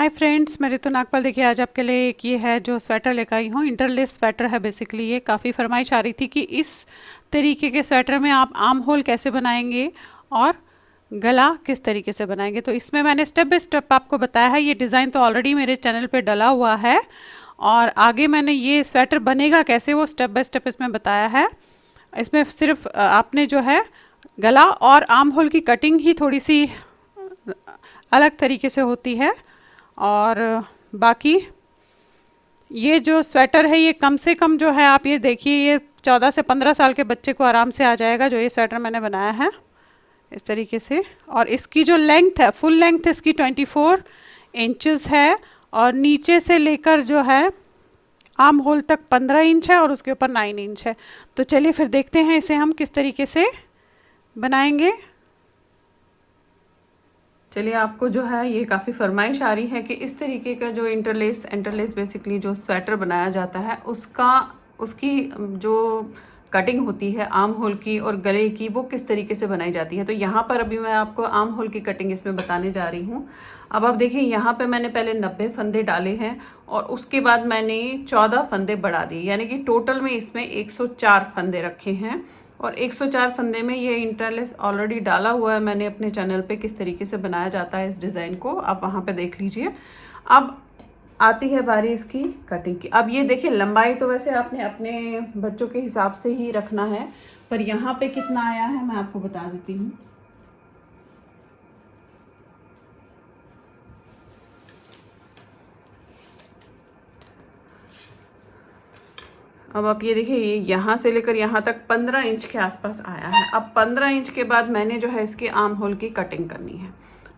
Hi friends, मैं रितु नागपाल। देखिए आज आपके लिए एक ये है जो स्वेटर लेकर आई हूँ। इंटरलेस स्वेटर है बेसिकली। ये काफ़ी फरमाइश आ रही थी कि इस तरीके के स्वेटर में आप आर्म होल कैसे बनाएंगे और गला किस तरीके से बनाएंगे। तो इसमें मैंने स्टेप बाय स्टेप आपको बताया है। ये डिज़ाइन तो ऑलरेडी मेरे चैनल पे डला हुआ है और आगे मैंने ये स्वेटर बनेगा कैसे वो स्टेप बाय स्टेप इसमें बताया है। इसमें सिर्फ आपने जो है गला और आर्म होल की कटिंग ही थोड़ी सी अलग तरीके से होती है और बाकी ये जो स्वेटर है ये कम से कम जो है, आप ये देखिए, ये 14 से 15 साल के बच्चे को आराम से आ जाएगा जो ये स्वेटर मैंने बनाया है इस तरीके से। और इसकी जो लेंथ है, फुल लेंथ इसकी 24 इंचेस है और नीचे से लेकर जो है आर्म होल तक 15 इंच है और उसके ऊपर 9 इंच है। तो चलिए फिर देखते हैं इसे हम किस तरीके से बनाएंगे। चलिए, आपको जो है ये काफ़ी फरमाइश आ रही है कि इस तरीके का जो इंटरलेस बेसिकली जो स्वेटर बनाया जाता है उसकी जो कटिंग होती है आर्म होल की और गले की, वो किस तरीके से बनाई जाती है। तो यहाँ पर अभी मैं आपको आर्म होल की कटिंग इसमें बताने जा रही हूँ। अब आप देखिए, यहाँ पे मैंने पहले 90 फंदे डाले हैं और उसके बाद मैंने 14 फंदे बढ़ा दिए, यानी कि टोटल में इसमें 104 फंदे रखे हैं। और 104 फंदे में ये इंटरलेस ऑलरेडी डाला हुआ है मैंने अपने चैनल पे, किस तरीके से बनाया जाता है इस डिज़ाइन को, आप वहाँ पे देख लीजिए। अब आती है बारी इसकी कटिंग की। अब ये देखिए, लंबाई तो वैसे आपने अपने बच्चों के हिसाब से ही रखना है, पर यहाँ पे कितना आया है मैं आपको बता देती हूँ। अब आप ये देखिए, ये यहाँ से लेकर यहाँ तक 15 इंच के आसपास आया है। अब 15 इंच के बाद मैंने जो है इसके आर्म होल की कटिंग करनी है।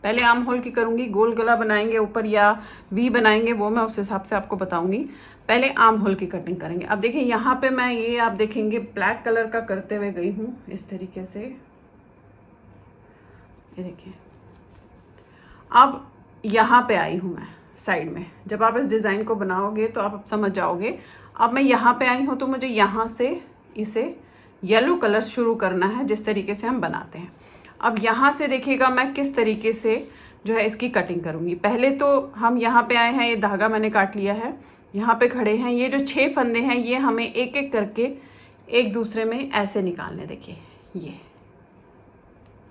पहले आर्म होल की करूँगी, गोल गला बनाएंगे ऊपर या वी बनाएंगे वो मैं उस हिसाब से आपको बताऊँगी। पहले आर्म होल की कटिंग करेंगे। अब देखिए, यहाँ पे मैं ये आप देखेंगे ब्लैक कलर का करते हुए गई हूँ इस तरीके से। ये देखिए, अब यहाँ पे आई हूँ मैं साइड में। जब आप इस डिज़ाइन को बनाओगे तो आप समझ जाओगे। अब मैं यहाँ पे आई हूँ तो मुझे यहाँ से इसे येलो कलर शुरू करना है, जिस तरीके से हम बनाते हैं। अब यहाँ से देखिएगा मैं किस तरीके से जो है इसकी कटिंग करूँगी। पहले तो हम यहाँ पे आए हैं, ये धागा मैंने काट लिया है, यहाँ पे खड़े हैं। ये जो 6 फंदे हैं ये हमें एक एक करके एक दूसरे में ऐसे निकालने। देखिए, ये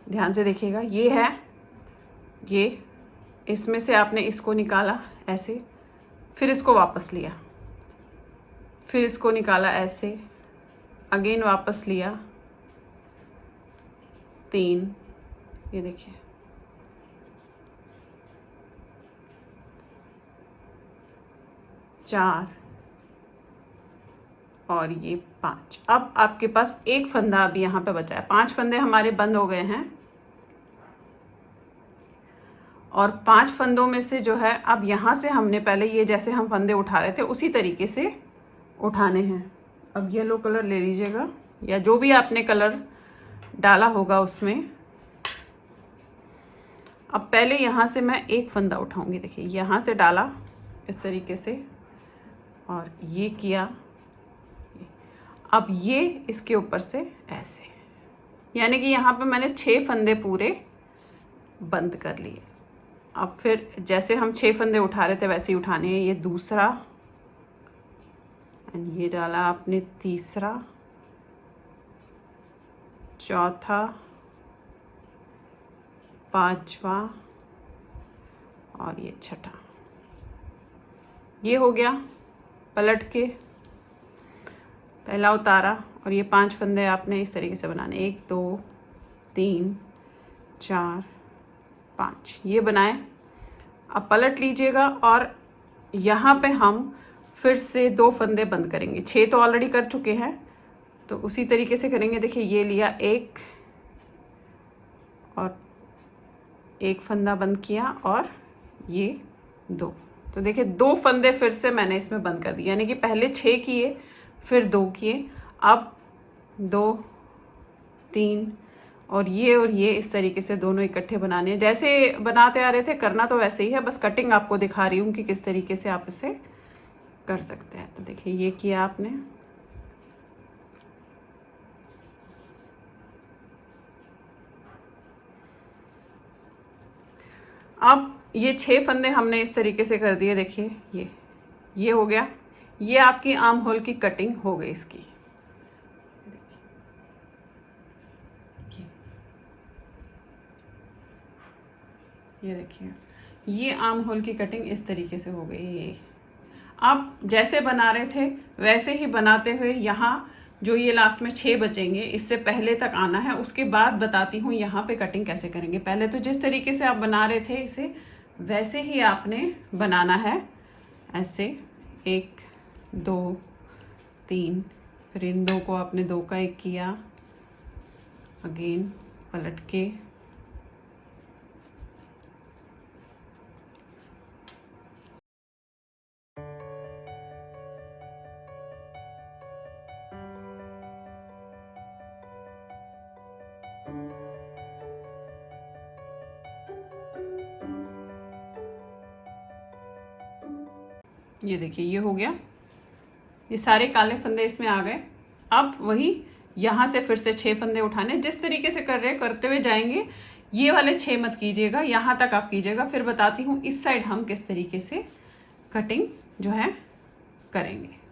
ध्यान से देखिएगा, ये है, ये इसमें से आपने इसको निकाला ऐसे, फिर इसको वापस लिया, फिर इसको निकाला ऐसे, अगेन वापस लिया, 3, ये देखिए, 4 और ये 5। अब आपके पास एक फंदा अभी यहाँ पे बचा है। 5 फंदे हमारे बंद हो गए हैं और 5 फंदों में से जो है अब यहाँ से हमने पहले ये जैसे हम फंदे उठा रहे थे उसी तरीके से उठाने हैं। अब येलो कलर ले लीजिएगा या जो भी आपने कलर डाला होगा उसमें। अब पहले यहाँ से मैं एक फंदा उठाऊंगी। देखिए, यहाँ से डाला इस तरीके से और ये किया। अब ये इसके ऊपर से ऐसे, यानी कि यहाँ पे मैंने 6 फंदे पूरे बंद कर लिए। अब फिर जैसे हम 6 फंदे उठा रहे थे वैसे ही उठाने हैं। ये दूसरा, ये डाला आपने तीसरा, चौथा, पांचवा और ये छठा। ये हो गया। पलट के पहला उतारा और ये 5 फंदे आपने इस तरीके से बनाने, 1 2 3 4 5, ये बनाए। अब पलट लीजिएगा और यहाँ पे हम फिर से 2 फंदे बंद करेंगे। 6 तो ऑलरेडी कर चुके हैं तो उसी तरीके से करेंगे। देखिए, ये लिया 1 और 1 फंदा बंद किया और ये 2। तो देखिए, 2 फंदे फिर से मैंने इसमें बंद कर दिए, यानी कि पहले 6 किए फिर 2 किए, अब 2 3 और ये इस तरीके से दोनों इकट्ठे बनाने हैं। जैसे बनाते आ रहे थे करना तो वैसे ही है, बस कटिंग आपको दिखा रही हूँ कि किस तरीके से आप इसे कर सकते हैं। तो देखिए, ये किया आपने, अब ये 6 फंदे हमने इस तरीके से कर दिए। देखिए ये हो गया। ये आपकी आर्म होल की कटिंग हो गई इसकी। ये देखिए, ये आर्म होल की कटिंग इस तरीके से हो गई। ये आप जैसे बना रहे थे वैसे ही बनाते हुए यहाँ जो ये लास्ट में 6 बचेंगे इससे पहले तक आना है। उसके बाद बताती हूँ यहाँ पे कटिंग कैसे करेंगे। पहले तो जिस तरीके से आप बना रहे थे इसे वैसे ही आपने बनाना है। ऐसे 1 2 3, फिर इन 2 को आपने 2 का 1 किया, अगेन पलट के ये देखिए ये हो गया। ये सारे काले फंदे इसमें आ गए। अब वही यहाँ से फिर से 6 फंदे उठाने, जिस तरीके से कर रहे हैं करते हुए जाएंगे। ये वाले 6 मत कीजिएगा, यहाँ तक आप कीजिएगा। फिर बताती हूँ इस साइड हम किस तरीके से कटिंग जो है करेंगे।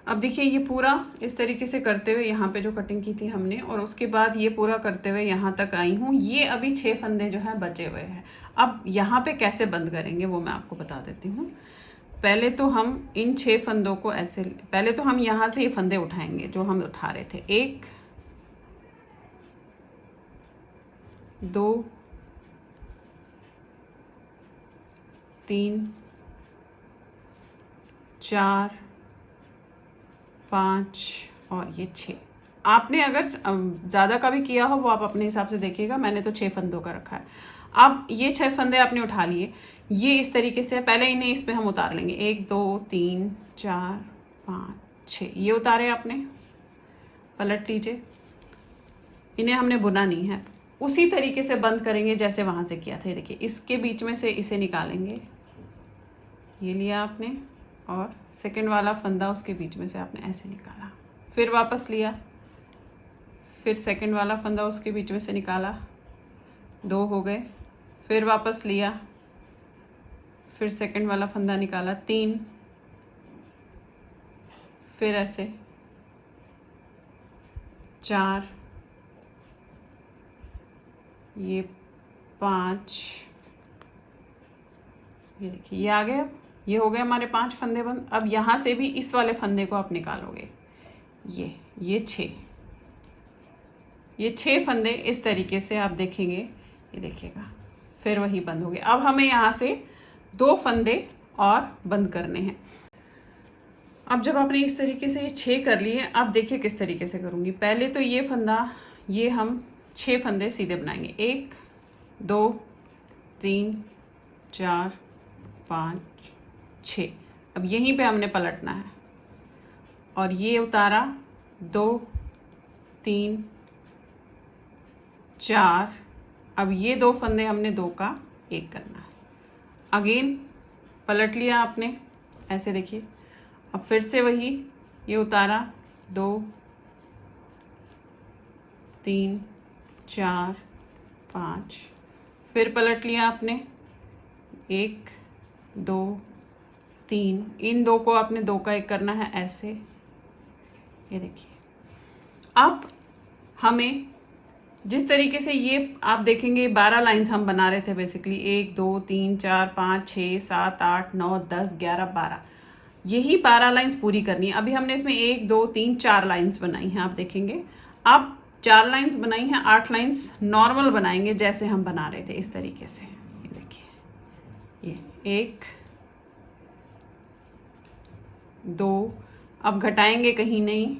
अब देखिए ये पूरा इस तरीके से करते हुए यहाँ पे जो कटिंग की थी हमने, और उसके बाद ये पूरा करते हुए यहाँ तक आई हूँ। ये अभी 6 फंदे जो हैं बचे हुए हैं। अब यहाँ पे कैसे बंद करेंगे वो मैं आपको बता देती हूँ। पहले तो हम इन 6 फंदों को ऐसे, पहले तो हम यहाँ से ये फंदे उठाएंगे जो हम उठा रहे थे। 1 2 3 4 5 और ये 6। आपने अगर ज़्यादा का भी किया हो वो आप अपने हिसाब से देखिएगा। मैंने तो 6 फंदों का रखा है। अब ये 6 फंदे आपने उठा लिए। ये इस तरीके से पहले इन्हें इस पे हम उतार लेंगे। 1 2 3 4 5 6 ये उतारे आपने, पलट लीजिए। इन्हें हमने बुना नहीं है, उसी तरीके से बंद करेंगे जैसे वहाँ से किया था। देखिए इसके बीच में से इसे निकालेंगे। ये लिया आपने, और सेकंड वाला फंदा उसके बीच में से आपने ऐसे निकाला, फिर वापस लिया, फिर सेकंड वाला फंदा उसके बीच में से निकाला, 2 हो गए, फिर वापस लिया, फिर सेकंड वाला फंदा निकाला, 3, फिर ऐसे 4, ये 5, ये देखिए ये आ गया। ये हो गए हमारे 5 फंदे बंद। अब यहाँ से भी इस वाले फंदे को आप निकालोगे। ये 6, ये 6 फंदे इस तरीके से आप देखेंगे, ये देखिएगा, फिर वही बंद हो गए। अब हमें यहाँ से 2 फंदे और बंद करने हैं। अब जब आपने इस तरीके से ये 6 कर लिए, अब देखिए किस तरीके से करूँगी। पहले तो ये फंदा, ये हम 6 फंदे सीधे बनाएंगे। 1 2 3 4 5 6। अब यहीं पे हमने पलटना है, और ये उतारा, 2 3 4। अब ये 2 फंदे हमने 2 का 1 करना है। अगेन पलट लिया आपने, ऐसे देखिए। अब फिर से वही, ये उतारा, 2 3 4 5, फिर पलट लिया आपने, 1 2 3। इन 2 को आपने 2 का 1 करना है, ऐसे। ये देखिए अब हमें जिस तरीके से ये आप देखेंगे 12 लाइंस हम बना रहे थे बेसिकली। 1 2 3 4 5 6 7 8 9 10 11 12, यही 12 लाइंस पूरी करनी है। अभी हमने इसमें 1 2 3 4 लाइंस बनाई हैं, आप देखेंगे। आप 4 लाइंस बनाई हैं, 8 लाइंस नॉर्मल बनाएंगे जैसे हम बना रहे थे, इस तरीके से। ये देखिए, ये 1 2, अब घटाएंगे कहीं नहीं,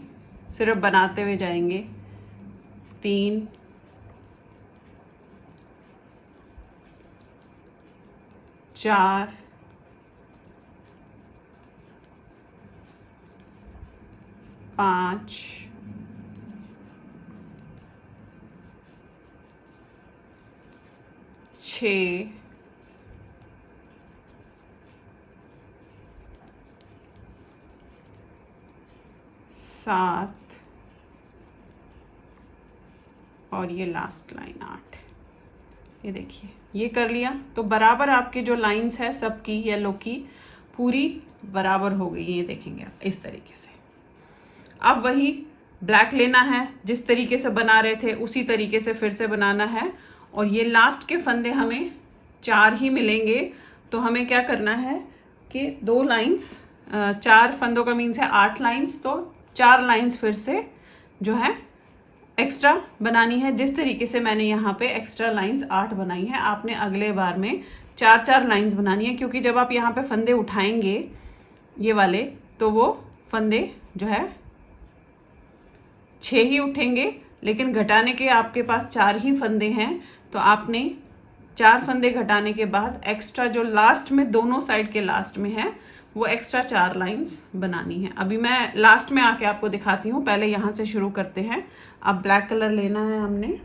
सिर्फ बनाते हुए जाएंगे। 3 4 5 6 7 और ये लास्ट लाइन 8। ये देखिए ये कर लिया तो बराबर आपके जो लाइंस है सबकी येलो की पूरी बराबर हो गई। ये देखेंगे आप इस तरीके से। अब वही ब्लैक लेना है, जिस तरीके से बना रहे थे उसी तरीके से फिर से बनाना है। और ये लास्ट के फंदे हमें 4 ही मिलेंगे, तो हमें क्या करना है कि 2 लाइंस, 4 फंदों का मीन्स है 8 लाइंस, तो 4 लाइंस फिर से जो है एक्स्ट्रा बनानी है। जिस तरीके से मैंने यहाँ पे एक्स्ट्रा लाइंस 8 बनाई है, आपने अगले बार में 4-4 लाइंस बनानी है, क्योंकि जब आप यहाँ पे फंदे उठाएंगे ये वाले तो वो फंदे जो है 6 ही उठेंगे, लेकिन घटाने के आपके पास 4 ही फंदे हैं, तो आपने 4 फंदे घटाने के बाद एक्स्ट्रा जो लास्ट में दोनों साइड के लास्ट में है वो एक्स्ट्रा 4 लाइंस बनानी है। अभी मैं लास्ट में आके आपको दिखाती हूँ, पहले यहाँ से शुरू करते हैं। अब ब्लैक कलर लेना है हमने,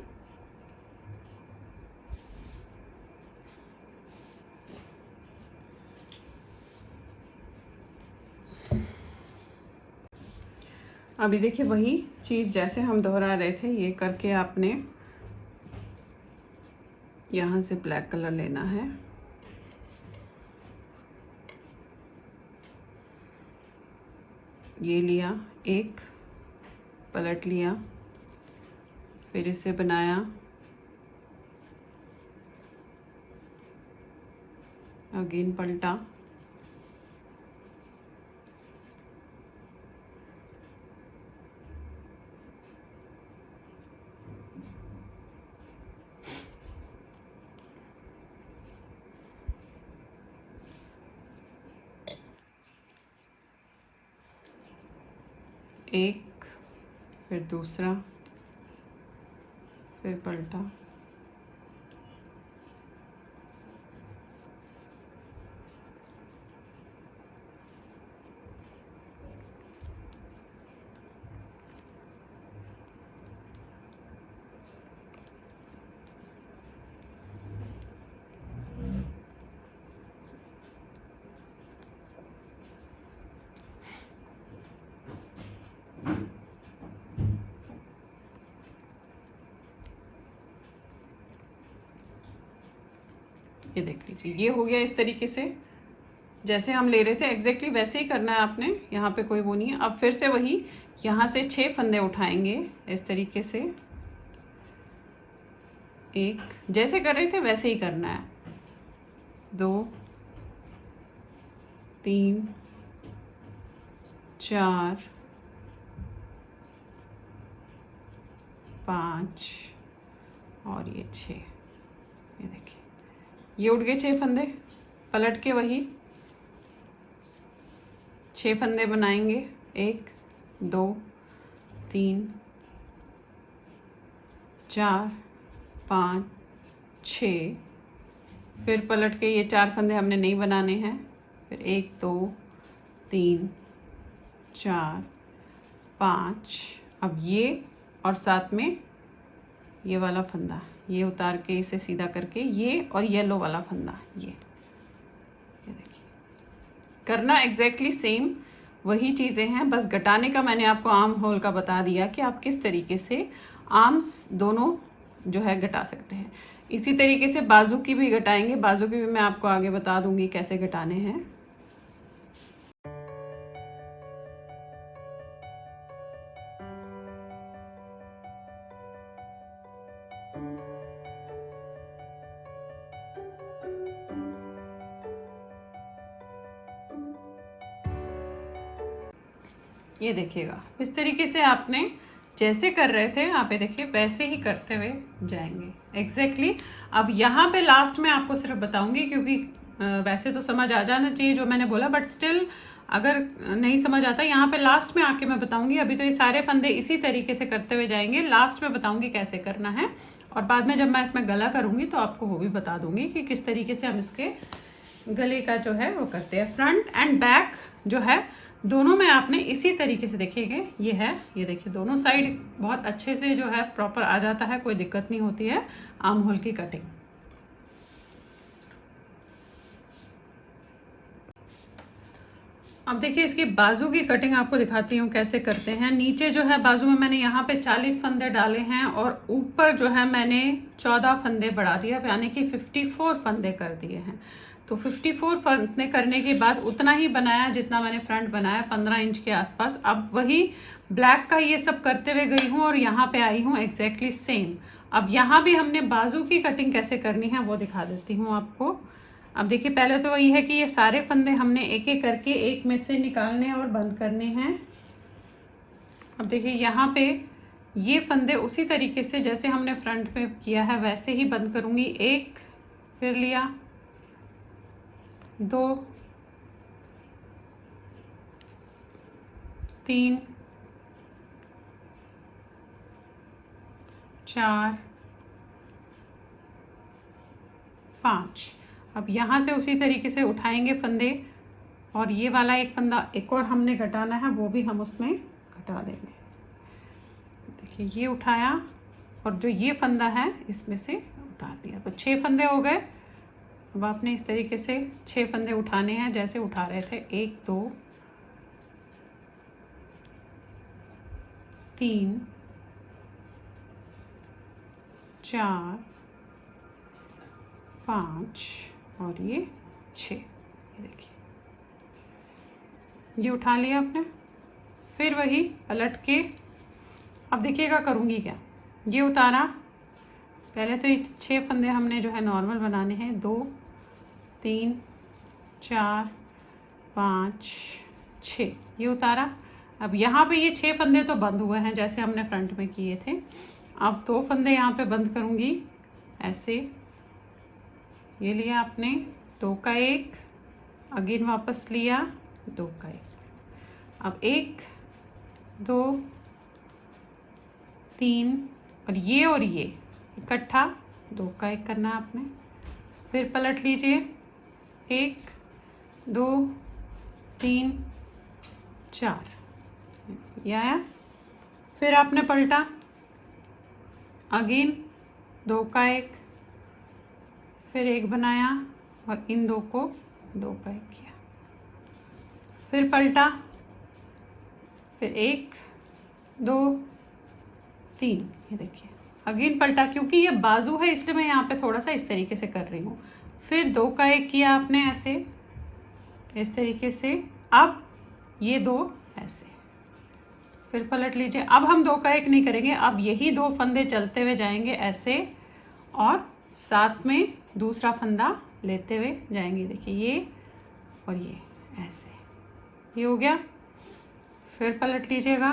अभी देखिए वही चीज़ जैसे हम दोहरा रहे थे, ये करके आपने यहाँ से ब्लैक कलर लेना है। ये लिया, एक पलट लिया, फिर इसे बनाया, अगेन पलटा, एक, फिर दूसरा, फिर पलटा, ये देख लीजिए ये हो गया। इस तरीके से जैसे हम ले रहे थे एग्जैक्टली वैसे ही करना है आपने, यहाँ पे कोई वो नहीं है। अब फिर से वही यहाँ से 6 फंदे उठाएंगे इस तरीके से, एक जैसे कर रहे थे वैसे ही करना है, 2 3 4 5 और ये 6। ये देखिए ये उठ गए 6 फंदे, पलट के वही 6 फंदे बनाएंगे, 1 2 3 4 5 6, फिर पलट के ये 4 फंदे हमने नहीं बनाने हैं, फिर 1 2 3 4 5, अब ये और साथ में ये वाला फंदा, ये उतार के इसे सीधा करके ये और येलो वाला फंदा, ये देखिए करना एग्जैक्टली सेम वही चीज़ें हैं, बस घटाने का मैंने आपको आर्म होल का बता दिया कि आप किस तरीके से आर्म्स दोनों जो है घटा सकते हैं। इसी तरीके से बाजू की भी घटाएंगे, बाजू की भी मैं आपको आगे बता दूंगी कैसे घटाने हैं। ये देखिएगा इस तरीके से आपने जैसे कर रहे थे यहाँ पे देखिए वैसे ही करते हुए जाएंगे एग्जैक्टली। अब यहाँ पे लास्ट में आपको सिर्फ बताऊंगी, क्योंकि वैसे तो समझ आ जाना चाहिए जो मैंने बोला, बट स्टिल अगर नहीं समझ आता यहाँ पे लास्ट में आके मैं बताऊंगी। अभी तो ये सारे फंदे इसी तरीके से करते हुए जाएंगे, लास्ट में बताऊंगी कैसे करना है, और बाद में जब मैं इसमें गला करूँगी तो आपको वो भी बता दूंगी कि किस तरीके से हम इसके गले का जो है वो करते हैं। फ्रंट एंड बैक जो है दोनों में आपने इसी तरीके से देखेंगे, ये है, ये देखिए दोनों साइड बहुत अच्छे से जो है प्रॉपर आ जाता है, कोई दिक्कत नहीं होती है आर्म होल की कटिंग। अब देखिए इसकी बाजू की कटिंग आपको दिखाती हूँ कैसे करते हैं। नीचे जो है बाजू में मैंने यहाँ पे 40 फंदे डाले हैं और ऊपर जो है मैंने 14 फंदे बढ़ा दिया, यानी कि 54 फंदे कर दिए हैं। तो 54 फंदे करने के बाद उतना ही बनाया जितना मैंने फ्रंट बनाया, 15 इंच के आसपास। अब वही ब्लैक का ये सब करते हुए गई हूँ और यहाँ पे आई हूँ एग्जैक्टली सेम। अब यहाँ भी हमने बाजू की कटिंग कैसे करनी है वो दिखा देती हूँ आपको। अब देखिए पहले तो वही है कि ये सारे फंदे हमने एक एक करके एक में से निकालने और बंद करने हैं। अब देखिए यहाँ पे ये फंदे उसी तरीके से जैसे हमने फ्रंट में किया है वैसे ही बंद करूँगी। एक, फिर लिया, दो, तीन, चार, पाँच। अब यहाँ से उसी तरीके से उठाएंगे फंदे और ये वाला एक फंदा एक और हमने घटाना है, वो भी हम उसमें घटा देंगे। देखिए ये उठाया और जो ये फंदा है इसमें से उतार दिया, तो 6 फंदे हो गए। अब आपने इस तरीके से 6 फंदे उठाने हैं जैसे उठा रहे थे। 1, 2, 3, 4, 5 और ये 6। ये देखिए ये उठा लिया आपने। फिर वही पलट के अब देखिएगा करूँगी क्या। ये उतारा, पहले तो ये 6 फंदे हमने जो है नॉर्मल बनाने हैं। 2, 3, 4, 5, 6 ये उतारा। अब यहाँ पे ये 6 फंदे तो बंद हुए हैं जैसे हमने फ्रंट में किए थे। अब 2 फंदे यहाँ पे बंद करूँगी ऐसे। ये लिया आपने 2 का 1, अगेन वापस लिया 2 का 1। अब 1, 2, 3 और ये इकट्ठा 2 का 1 करना है आपने। फिर पलट लीजिए, 1, 2, 3, 4 ये आया। फिर आपने पलटा, अगेन 2 का 1, फिर 1 बनाया और इन 2 को 2 का 1 किया। फिर पलटा, फिर 1, 2, 3 ये देखिए अगेन पलटा। क्योंकि ये बाजू है इसलिए मैं यहाँ पे थोड़ा सा इस तरीके से कर रही हूँ। फिर 2 का 1 किया आपने ऐसे, इस तरीके से। अब ये 2 ऐसे, फिर पलट लीजिए। अब हम 2 का 1 नहीं करेंगे, अब यही 2 फंदे चलते हुए जाएंगे ऐसे और साथ में दूसरा फंदा लेते हुए जाएंगे। देखिए ये और ये ऐसे, ये हो गया। फिर पलट लीजिएगा,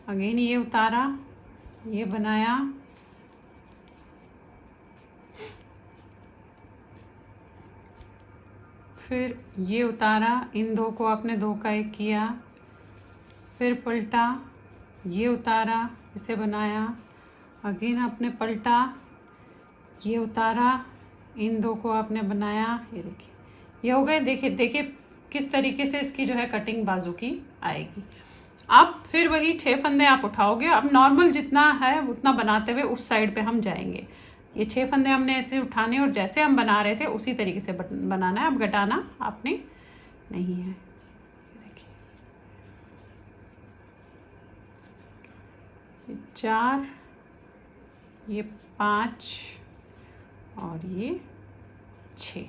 अगेन ये उतारा, ये बनाया, फिर ये उतारा, इन 2 को आपने 2 का 1 किया। फिर पलटा, ये उतारा, इसे बनाया, अगेन आपने पलटा, ये उतारा, इन 2 को आपने बनाया। ये देखिए ये हो गए। देखिए किस तरीके से इसकी जो है कटिंग बाजू की आएगी। अब फिर वही 6 फंदे आप उठाओगे। अब नॉर्मल जितना है उतना बनाते हुए उस साइड पे हम जाएंगे। ये 6 फंदे हमने ऐसे उठाने और जैसे हम बना रहे थे उसी तरीके से बनाना है। अब घटाना आपने नहीं है। देखिए 4, ये 5 और ये 6,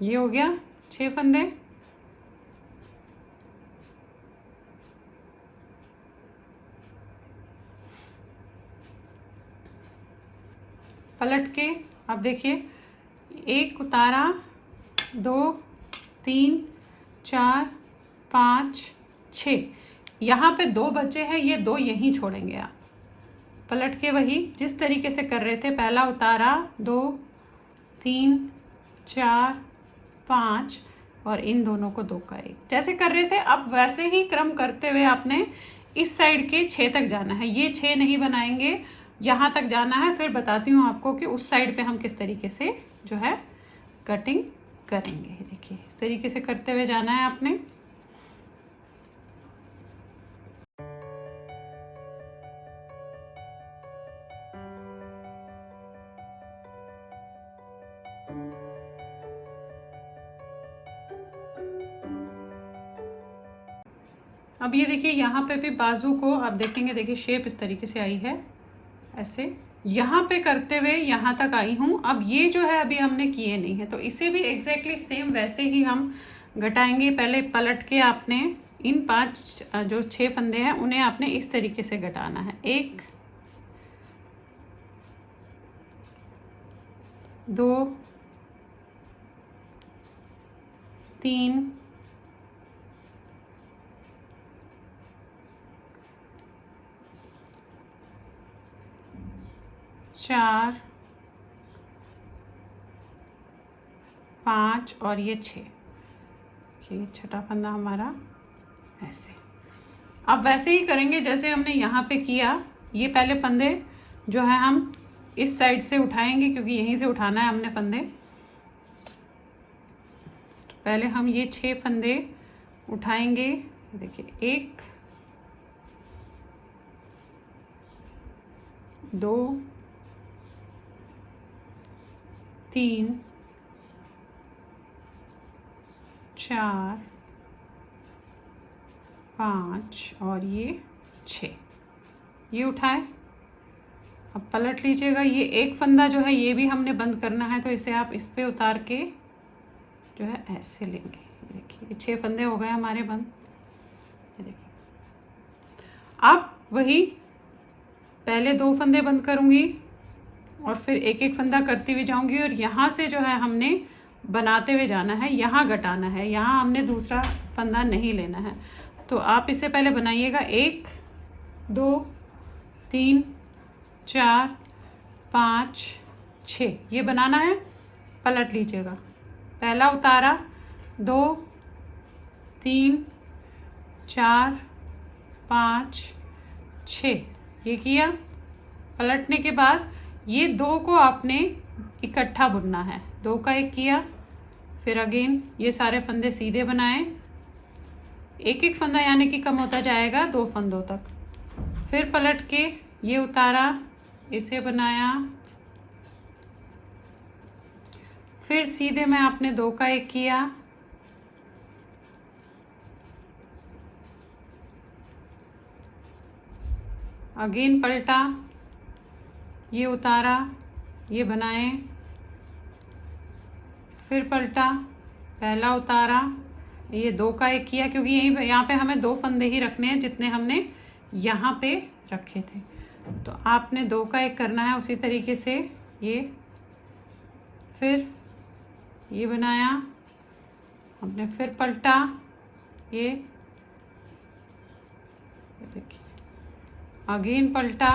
ये हो गया 6 फंदे। पलट के अब देखिए 1 उतारा, 2, 3, 4, 5, 6, यहाँ पे 2 बचे हैं, ये 2 यहीं छोड़ेंगे आप। पलट के वही जिस तरीके से कर रहे थे, पहला उतारा, 2, 3, 4, 5 और इन दोनों को 2 का 1 जैसे कर रहे थे। अब वैसे ही क्रम करते हुए आपने इस साइड के 6 तक जाना है। ये 6 नहीं बनाएंगे, यहाँ तक जाना है। फिर बताती हूँ आपको कि उस साइड पे हम किस तरीके से जो है कटिंग करेंगे। देखिए इस तरीके से करते हुए जाना है आपने। अब ये देखिए यहाँ पे भी बाजू को आप देखेंगे, देखिए शेप इस तरीके से आई है, ऐसे यहाँ पे करते हुए यहाँ तक आई हूँ। अब ये जो है अभी हमने किए नहीं है, तो इसे भी एग्जैक्टली सेम वैसे ही हम घटाएंगे। पहले पलट के आपने इन 5 जो 6 फंदे हैं उन्हें आपने इस तरीके से घटाना है। 1 2 3 4 5 और ये 6। ये छठा फंदा हमारा ऐसे। अब वैसे ही करेंगे जैसे हमने यहाँ पे किया। ये पहले फंदे जो है हम इस साइड से उठाएंगे, क्योंकि यहीं से उठाना है हमने फंदे। पहले हम ये 6 फंदे उठाएंगे। देखिए 1 2 3 4 5 और ये 6, ये उठाए। अब पलट लीजिएगा। ये एक फंदा जो है ये भी हमने बंद करना है, तो इसे आप इस पे उतार के जो है ऐसे लेंगे। देखिए ये 6 फंदे हो गए हमारे बंद। ये देखिए अब वही पहले 2 फंदे बंद करूँगी और फिर एक एक फंदा करती हुई जाऊँगी, और यहाँ से जो है हमने बनाते हुए जाना है, यहाँ घटाना है, यहाँ हमने दूसरा फंदा नहीं लेना है। तो आप इसे पहले बनाइएगा। 1 2 3 4 5 6 ये बनाना है। पलट लीजिएगा। पहला उतारा, 2 3 4 5 6 ये किया। पलटने के बाद ये 2 को आपने इकट्ठा बुनना है। 2 का 1 किया, फिर अगेन ये सारे फंदे सीधे बनाए। एक एक फंदा यानी कि कम होता जाएगा 2 फंदों तक। फिर पलट के ये उतारा, इसे बनाया, फिर सीधे में आपने 2 का 1 किया, अगेन पलटा, ये उतारा, ये बनाए, फिर पलटा, पहला उतारा, ये 2 का 1 किया, क्योंकि यहीं यहाँ पे हमें 2 फंदे ही रखने हैं जितने हमने यहाँ पे रखे थे। तो आपने 2 का 1 करना है उसी तरीके से। ये फिर ये बनाया, हमने फिर पलटा, ये देखिए अगेन पलटा,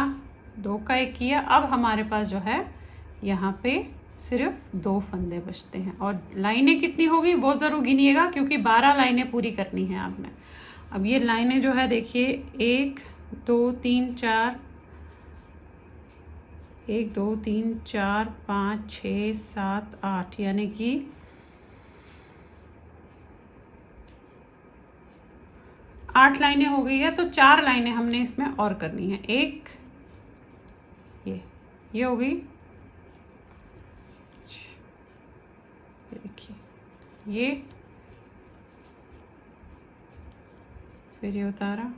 2 का 1 किया। अब हमारे पास जो है यहाँ पे सिर्फ 2 फंदे बचते हैं। और लाइनें कितनी होगी वो ज़रूर गिनिएगा, क्योंकि 12 लाइनें पूरी करनी है आपने। अब ये लाइनें जो है देखिए 1 2 3 4 1 2 3 4 5 6 7 8 यानी कि 8 लाइनें हो गई है। तो 4 लाइनें हमने इसमें और करनी है। एक ये हो गई, देखिए ये, फिर ये उतारा,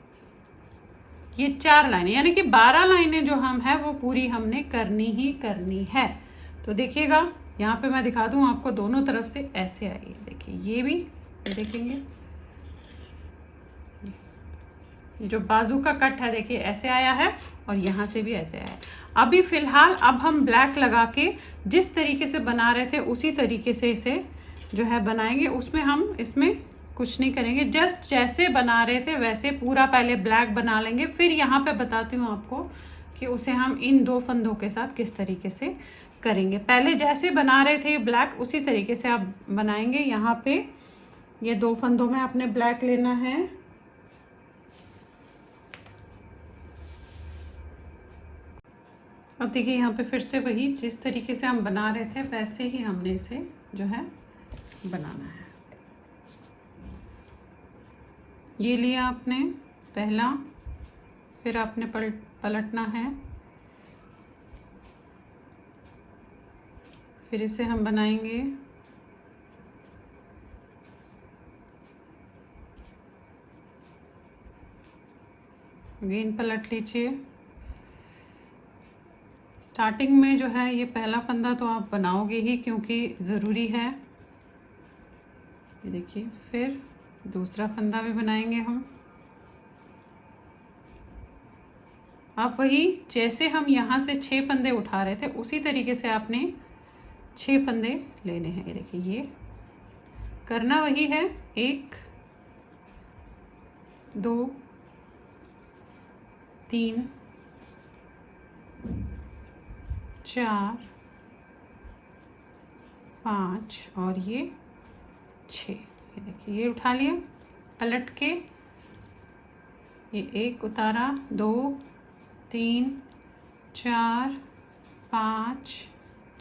ये 4 लाइनें यानी कि 12 लाइनें जो हम है वो पूरी हमने करनी ही करनी है। तो देखिएगा यहाँ पे मैं दिखा दूँ आपको, दोनों तरफ से ऐसे आई है। देखिए ये भी, ये देखेंगे ये जो बाजू का कट है देखिए ऐसे आया है, और यहाँ से भी ऐसे आया है। अभी फ़िलहाल अब हम ब्लैक लगा के जिस तरीके से बना रहे थे उसी तरीके से इसे जो है बनाएंगे। उसमें हम इसमें कुछ नहीं करेंगे, जस्ट जैसे बना रहे थे वैसे पूरा पहले ब्लैक बना लेंगे। फिर यहाँ पे बताती हूँ आपको कि उसे हम इन 2 फंदों के साथ किस तरीके से करेंगे। पहले जैसे बना रहे थे ब्लैक उसी तरीके से आप बनाएंगे। यहाँ पे ये 2 फंदों में आपने ब्लैक लेना है। अब देखिए यहाँ पे फिर से वही जिस तरीके से हम बना रहे थे वैसे ही हमने इसे जो है बनाना है। ये लिया आपने पहला, फिर आपने पलटना है, फिर इसे हम बनाएंगे, अगेन पलट लीजिए। स्टार्टिंग में जो है ये पहला फंदा तो आप बनाओगे ही क्योंकि ज़रूरी है। ये देखिए, फिर दूसरा फंदा भी बनाएंगे हम। आप वही जैसे हम यहाँ से 6 फंदे उठा रहे थे उसी तरीके से आपने 6 फंदे लेने हैं। ये देखिए, ये करना वही है। 1 2 3 4 5 और ये 6। ये देखिए, ये उठा लिया, पलट के ये 1 उतारा, 2 3 4 5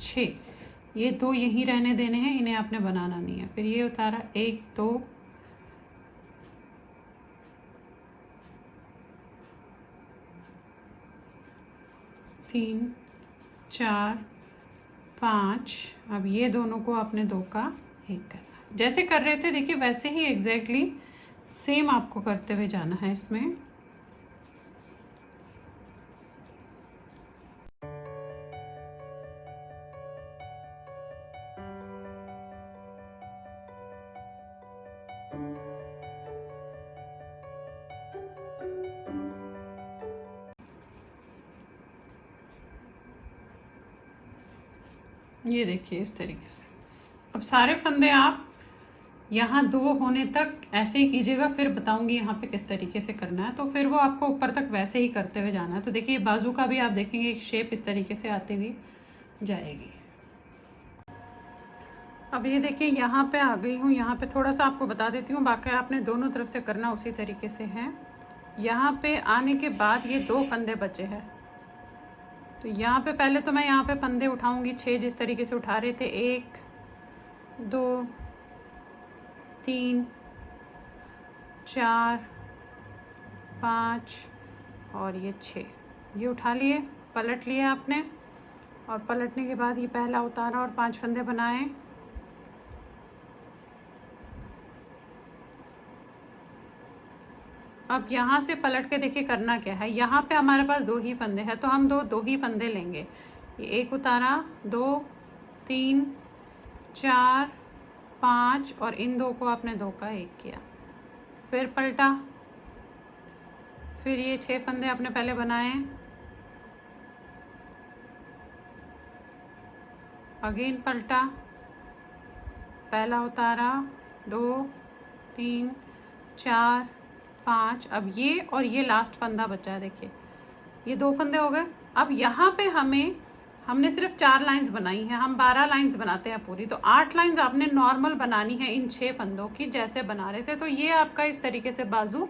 6। ये 2 यहीं रहने देने हैं, इन्हें आपने बनाना नहीं है। फिर ये उतारा, 1 2 3 4 5। अब ये दोनों को आपने 2 का 1 करना। जैसे कर रहे थे देखिए, वैसे ही एग्जैक्टली सेम आपको करते हुए जाना है इसमें। ये देखिए इस तरीके से। अब सारे फंदे आप यहाँ 2 होने तक ऐसे ही कीजिएगा, फिर बताऊंगी यहाँ पे किस तरीके से करना है। तो फिर वो आपको ऊपर तक वैसे ही करते हुए जाना है। तो देखिए, बाजू का भी आप देखेंगे एक शेप इस तरीके से आती हुई जाएगी। अब ये देखिए, यहाँ पे आ गई हूँ। यहाँ पे थोड़ा सा आपको बता देती हूँ, बाकी आपने दोनों तरफ से करना उसी तरीके से है। यहाँ पे आने के बाद ये 2 फंदे बचे हैं, तो यहाँ पे पहले तो मैं यहाँ पे फंदे उठाऊंगी 6 जिस तरीके से उठा रहे थे। 1 2 3 4 5 और ये 6। ये उठा लिए, पलट लिए आपने, और पलटने के बाद ये पहला उतारा और 5 फंदे बनाए। अब यहाँ से पलट के देखिए करना क्या है। यहाँ पे हमारे पास 2 ही फंदे हैं, तो हम 2 ही फंदे लेंगे। ये 1 उतारा, 2 3 4 5 और इन 2 को आपने 2 का 1 किया। फिर पलटा, फिर ये 6 फंदे आपने पहले बनाए, अगेन पलटा, पहला उतारा, 2 3 4 5। अब ये और ये लास्ट फंदा बचा है। देखिए, ये 2 फंदे हो गए। अब यहाँ पे हमने सिर्फ 4 लाइंस बनाई हैं, हम 12 लाइंस बनाते हैं पूरी, तो 8 लाइंस आपने नॉर्मल बनानी है इन 6 फंदों की जैसे बना रहे थे। तो ये आपका इस तरीके से बाजू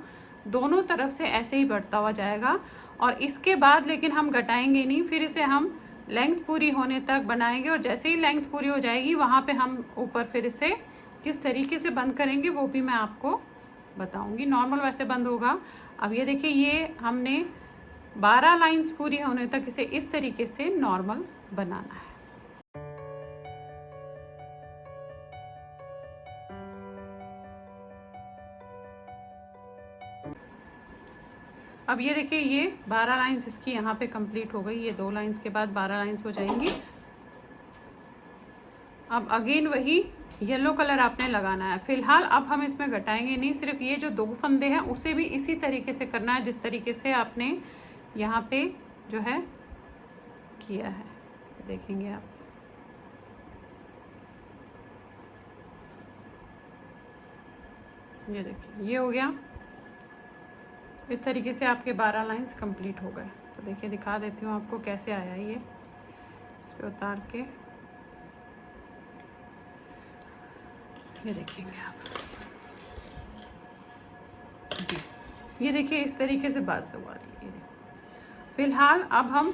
दोनों तरफ से ऐसे ही बढ़ता हुआ जाएगा। और इसके बाद लेकिन हम घटाएंगे नहीं, फिर इसे हम लेंथ पूरी होने तक बनाएंगे, और जैसे ही लेंथ पूरी हो जाएगी वहाँ पे हम ऊपर फिर इसे किस तरीके से बंद करेंगे वो भी मैं आपको बताऊंगी। नॉर्मल वैसे बंद होगा। अब ये देखिए, ये हमने 12 लाइंस पूरी होने तक इसे इस तरीके से नॉर्मल बनाना है। अब ये देखिए, ये 12 लाइंस इसकी यहाँ पे कंप्लीट हो गई। ये 2 लाइंस के बाद 12 लाइंस हो जाएंगी। अब अगेन वही येलो कलर आपने लगाना है। फिलहाल अब हम इसमें घटाएंगे नहीं, सिर्फ ये जो 2 फंदे हैं उसे भी इसी तरीके से करना है जिस तरीके से आपने यहाँ पे जो है किया है। देखेंगे आप, ये देखिए, ये हो गया। इस तरीके से आपके 12 लाइंस कंप्लीट हो गए। तो देखिए, दिखा देती हूँ आपको कैसे आया ये। इस पर उतार के ये देखेंगे आप, ये देखिए इस तरीके से बाजू आ रही है। ये देखिए, फिलहाल अब हम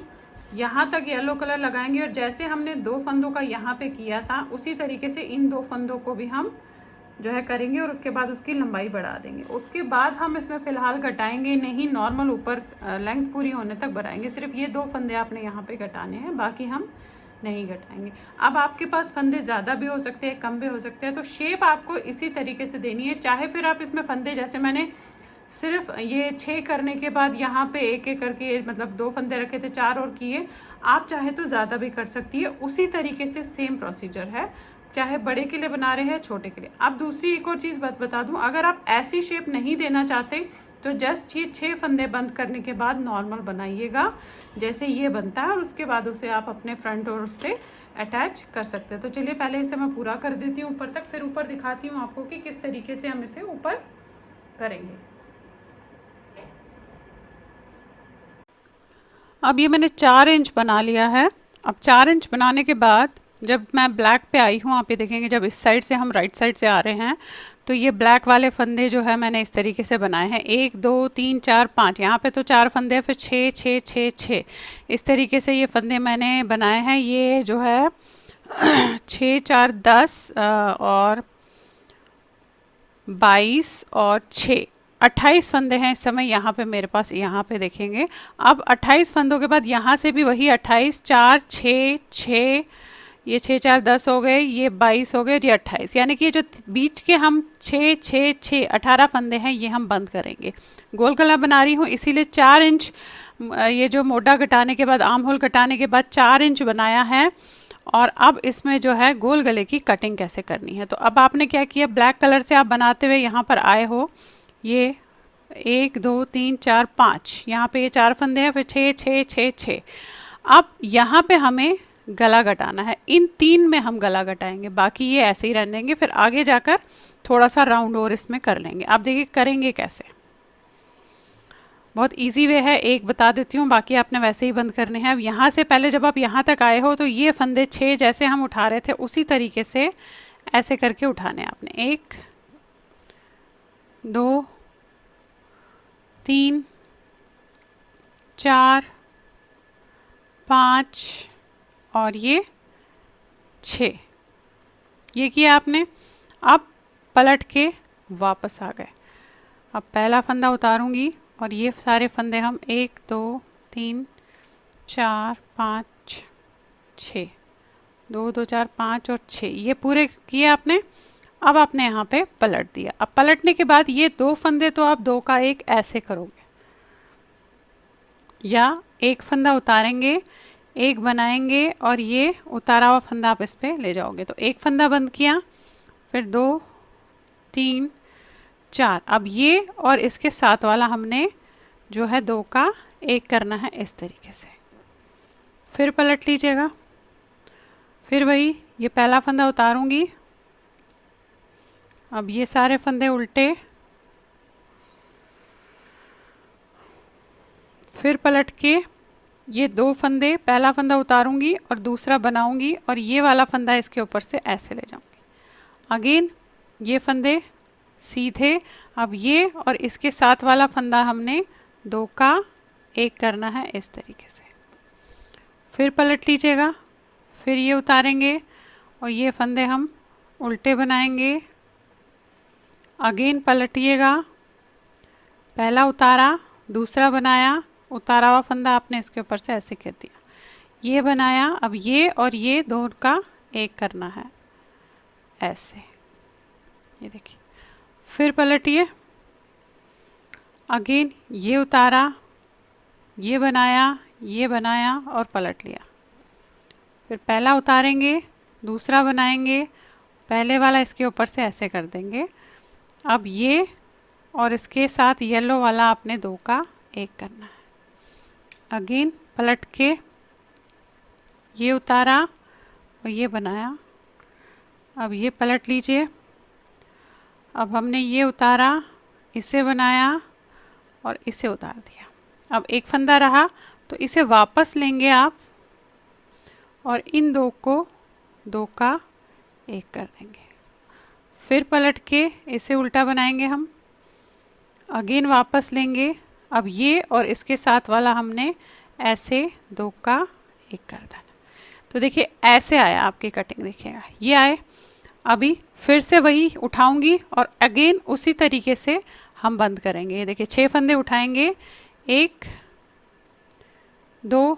यहाँ तक येलो कलर लगाएंगे, और जैसे हमने 2 फंदों का यहाँ पे किया था उसी तरीके से इन 2 फंदों को भी हम जो है करेंगे, और उसके बाद उसकी लंबाई बढ़ा देंगे। उसके बाद हम इसमें फ़िलहाल घटाएंगे नहीं, नॉर्मल ऊपर लेंथ पूरी होने तक बढ़ाएंगे। सिर्फ ये 2 फंदे आपने यहाँ पे घटाने हैं, बाकी हम नहीं घटाएंगे। अब आपके पास फंदे ज़्यादा भी हो सकते हैं, कम भी हो सकते हैं, तो शेप आपको इसी तरीके से देनी है। चाहे फिर आप इसमें फंदे, जैसे मैंने सिर्फ ये 6 करने के बाद यहाँ पे एक एक करके, मतलब 2 फंदे रखे थे, 4 और किए। आप चाहे तो ज़्यादा भी कर सकती है, उसी तरीके से सेम प्रोसीजर है, चाहे बड़े के लिए बना रहे हैं छोटे के लिए। अब दूसरी एक और चीज़ बता दूं, अगर आप ऐसी शेप नहीं देना चाहते तो जस्ट ये 6 फंदे बंद करने के बाद नॉर्मल बनाइएगा जैसे ये बनता है, और उसके बाद उसे आप अपने फ्रंट और उससे अटैच कर सकते हैं। तो चलिए पहले इसे मैं पूरा कर देती हूँ ऊपर तक, फिर ऊपर दिखाती हूँ आपको कि किस तरीके से हम इसे ऊपर करेंगे। अब ये मैंने 4 इंच बना लिया है। अब 4 इंच बनाने के बाद जब मैं ब्लैक पे आई हूँ, आप ये देखेंगे जब इस साइड से हम राइट साइड से आ रहे हैं तो ये ब्लैक वाले फंदे जो है मैंने इस तरीके से बनाए हैं, 1 2 3 4 5, यहाँ पे तो 4 फंदे हैं, फिर 6 6 6 6, इस तरीके से ये फंदे मैंने बनाए हैं। ये जो है 6 4 10 और 22 और 6, 28 फंदे हैं इस समय यहाँ पे मेरे पास। यहाँ पे देखेंगे अब 28 फंदों के बाद यहाँ से भी वही 28, 4 6 6, ये 6 4 10 हो गए, ये 22 हो गए और ये 28, यानी कि ये जो बीच के हम 6 6 6 18 फंदे हैं ये हम बंद करेंगे। गोल गला बना रही हूँ इसीलिए 4 इंच, ये जो मोटा घटाने के बाद, आर्म होल घटाने के बाद 4 इंच बनाया है। और अब इसमें जो है गोल गले की कटिंग कैसे करनी है, तो अब आपने क्या किया, ब्लैक कलर से आप बनाते हुए यहाँ पर आए हो, ये 1 2 3 4 5, यहाँ पे ये 4 फंदे हैं, फिर 6 6 6 6। अब यहाँ पे हमें गला घटाना है, इन 3 में हम गला घटाएंगे, बाकी ये ऐसे ही रहने देंगे, फिर आगे जाकर थोड़ा सा राउंड और इसमें कर लेंगे। अब देखिए करेंगे कैसे, बहुत इजी वे है, एक बता देती हूँ, बाकी आपने वैसे ही बंद करने हैं। अब यहाँ से पहले जब आप यहाँ तक आए हो तो ये फंदे 6 जैसे हम उठा रहे थे उसी तरीके से ऐसे करके उठाने हैं आपने, 1 2 3 4 5 और ये 6, ये किया आपने। अब पलट के वापस आ गए, अब पहला फंदा उतारूंगी और ये सारे फंदे हम 1 2 3 4 5 6, 2 2 4 5 और 6, ये पूरे किए आपने। अब आपने यहाँ पे पलट दिया। अब पलटने के बाद ये 2 फंदे तो आप 2 का 1 ऐसे करोगे, या एक फंदा उतारेंगे, एक बनाएंगे और ये उतारा हुआ फंदा आप इस पे ले जाओगे। तो एक फंदा बंद किया, फिर 2 3 4, अब ये और इसके साथ वाला हमने जो है 2 का 1 करना है इस तरीके से। फिर पलट लीजिएगा, फिर वही ये पहला फंदा उतारूंगी, अब ये सारे फंदे उल्टे, फिर पलट के ये 2 फंदे, पहला फंदा उतारूंगी और दूसरा बनाऊंगी और ये वाला फंदा इसके ऊपर से ऐसे ले जाऊंगी। अगेन ये फंदे सीधे, अब ये और इसके साथ वाला फंदा हमने 2 का 1 करना है इस तरीके से। फिर पलट लीजिएगा, फिर ये उतारेंगे और ये फंदे हम उल्टे बनाएंगे। अगेन पलटिएगा, पहला उतारा, दूसरा बनाया, उतारा हुआ फंदा आपने इसके ऊपर से ऐसे कर दिया, ये बनाया। अब ये और ये 2 का 1 करना है ऐसे, ये देखिए। फिर पलटिए, अगेन ये उतारा, ये बनाया और पलट लिया। फिर पहला उतारेंगे, दूसरा बनाएंगे, पहले वाला इसके ऊपर से ऐसे कर देंगे। अब ये और इसके साथ येलो वाला आपने 2 का 1 करना है। अगेन पलट के ये उतारा और ये बनाया, अब ये पलट लीजिए। अब हमने ये उतारा, इसे बनाया और इसे उतार दिया। अब एक फंदा रहा तो इसे वापस लेंगे आप और इन 2 को 2 का 1 कर देंगे। फिर पलट के इसे उल्टा बनाएंगे हम, अगेन वापस लेंगे। अब ये और इसके साथ वाला हमने ऐसे 2 का 1 कर देना। तो देखिए ऐसे आया आपकी कटिंग, देखिएगा ये आए। अभी फिर से वही उठाऊंगी और अगेन उसी तरीके से हम बंद करेंगे। ये देखिए 6 फंदे उठाएंगे, 1 2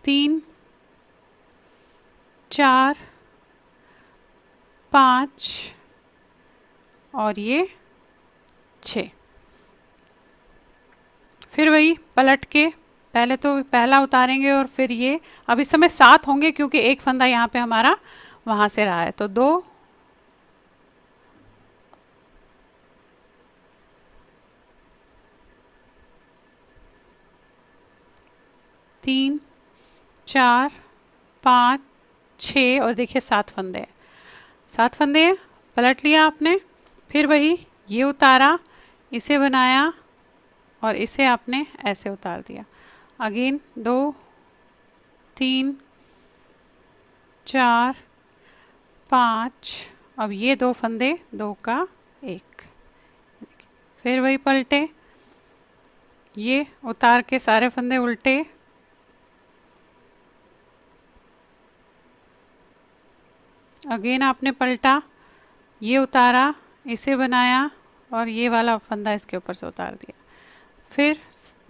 3 4 5 और ये 6। फिर वही पलट के पहले तो पहला उतारेंगे और फिर ये, अब इस समय 7 होंगे क्योंकि एक फंदा यहाँ पे हमारा वहाँ से रहा है, तो 2, 3, 4, 5, 6 और देखिए 7 फंदे हैं, 7 फंदे हैं, पलट लिया आपने, फिर वही ये उतारा, इसे बनाया और इसे आपने ऐसे उतार दिया। अगेन 2, 3, 4, 5, अब ये 2 फंदे, 2 का 1, फिर वही पलटे, ये उतार के सारे फंदे उल्टे, अगेन आपने पलटा, ये उतारा, इसे बनाया और ये वाला फंदा इसके ऊपर से उतार दिया, फिर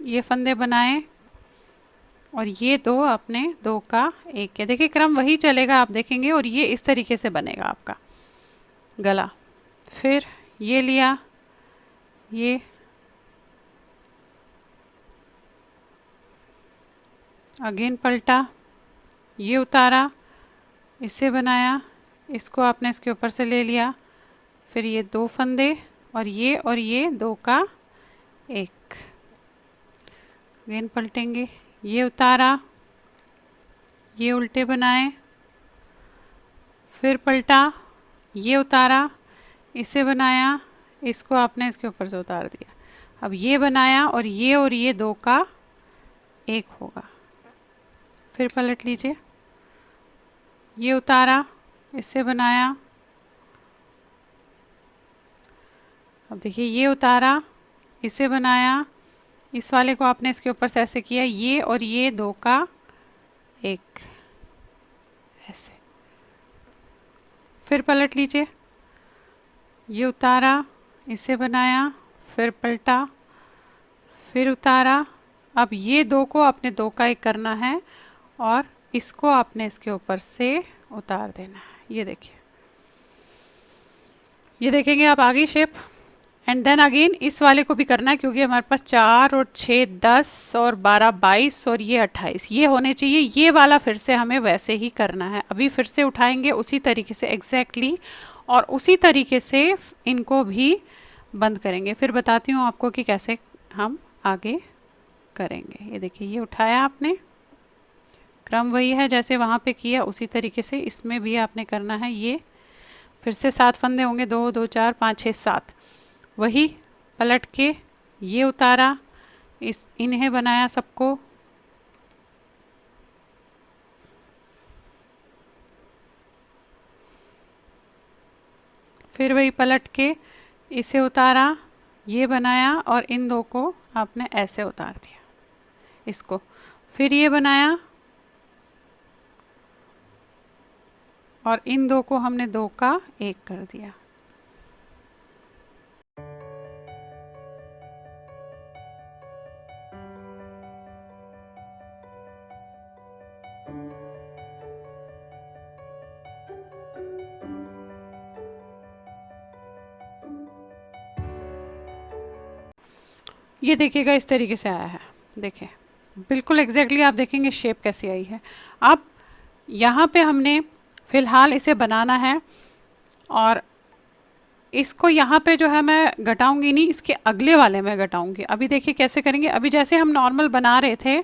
ये फंदे बनाए और ये 2 आपने 2 का 1 किया। देखिए क्रम वही चलेगा, आप देखेंगे, और ये इस तरीके से बनेगा आपका गला। फिर ये लिया, ये अगेन पलटा, ये उतारा, इसे बनाया, इसको आपने इसके ऊपर से ले लिया, फिर ये 2 फंदे और ये 2 का 1, अगेन पलटेंगे, ये उतारा, ये उल्टे बनाए, फिर पलटा, ये उतारा, इसे बनाया, इसको आपने इसके ऊपर से उतार दिया, अब ये बनाया और ये 2 का 1 होगा, फिर पलट लीजिए, ये उतारा, इसे बनाया, अब देखिए ये उतारा, इसे बनाया, इस वाले को आपने इसके ऊपर से ऐसे किया, ये 2 का 1 ऐसे, फिर पलट लीजिए, ये उतारा, इसे बनाया, फिर पलटा, फिर उतारा, अब ये 2 को आपने 2 का 1 करना है और इसको आपने इसके ऊपर से उतार देना है। ये देखिए, ये देखेंगे आप आगे शेप, एंड देन अगेन इस वाले को भी करना है क्योंकि हमारे पास 4 और 6 10 और 12 22 और ये 28 ये होने चाहिए। ये वाला फिर से हमें वैसे ही करना है, अभी फिर से उठाएंगे उसी तरीके से एग्जैक्टली और उसी तरीके से इनको भी बंद करेंगे। फिर बताती हूँ आपको कि कैसे हम आगे करेंगे। ये देखिए, ये उठाया आपने, क्रम वही है जैसे वहाँ पे किया उसी तरीके से इसमें भी आपने करना है। ये फिर से 7 फंदे होंगे, 2 2 4 5 6 7, वही पलट के ये उतारा, इन्हें बनाया सबको, फिर वही पलट के इसे उतारा, ये बनाया और इन 2 को आपने ऐसे उतार दिया इसको, फिर ये बनाया और इन 2 को हमने 2 का 1 कर दिया। ये देखिएगा इस तरीके से आया है, देखिए बिल्कुल एग्जैक्टली आप देखेंगे शेप कैसी आई है। अब यहाँ पे हमने फ़िलहाल इसे बनाना है और इसको यहाँ पे जो है मैं घटाऊंगी नहीं, इसके अगले वाले में घटाऊंगी। अभी देखिए कैसे करेंगे, अभी जैसे हम नॉर्मल बना रहे थे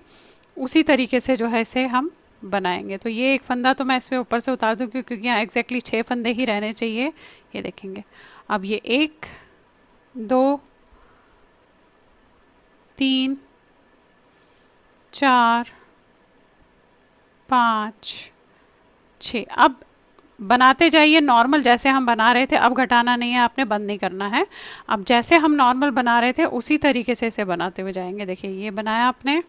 उसी तरीके से जो है इसे हम बनाएंगे। तो ये एक फंदा तो मैं इसमें ऊपर से उतार दूँ क्योंकि यहाँ एग्जैक्टली 6 फंदे ही रहने चाहिए। ये देखेंगे, अब ये 1 2 3 4 5 6, अब बनाते जाइए नॉर्मल जैसे हम बना रहे थे। अब घटाना नहीं है, आपने बंद नहीं करना है। अब जैसे हम नॉर्मल बना रहे थे उसी तरीके से इसे बनाते हुए जाएंगे। देखिए ये बनाया आपने,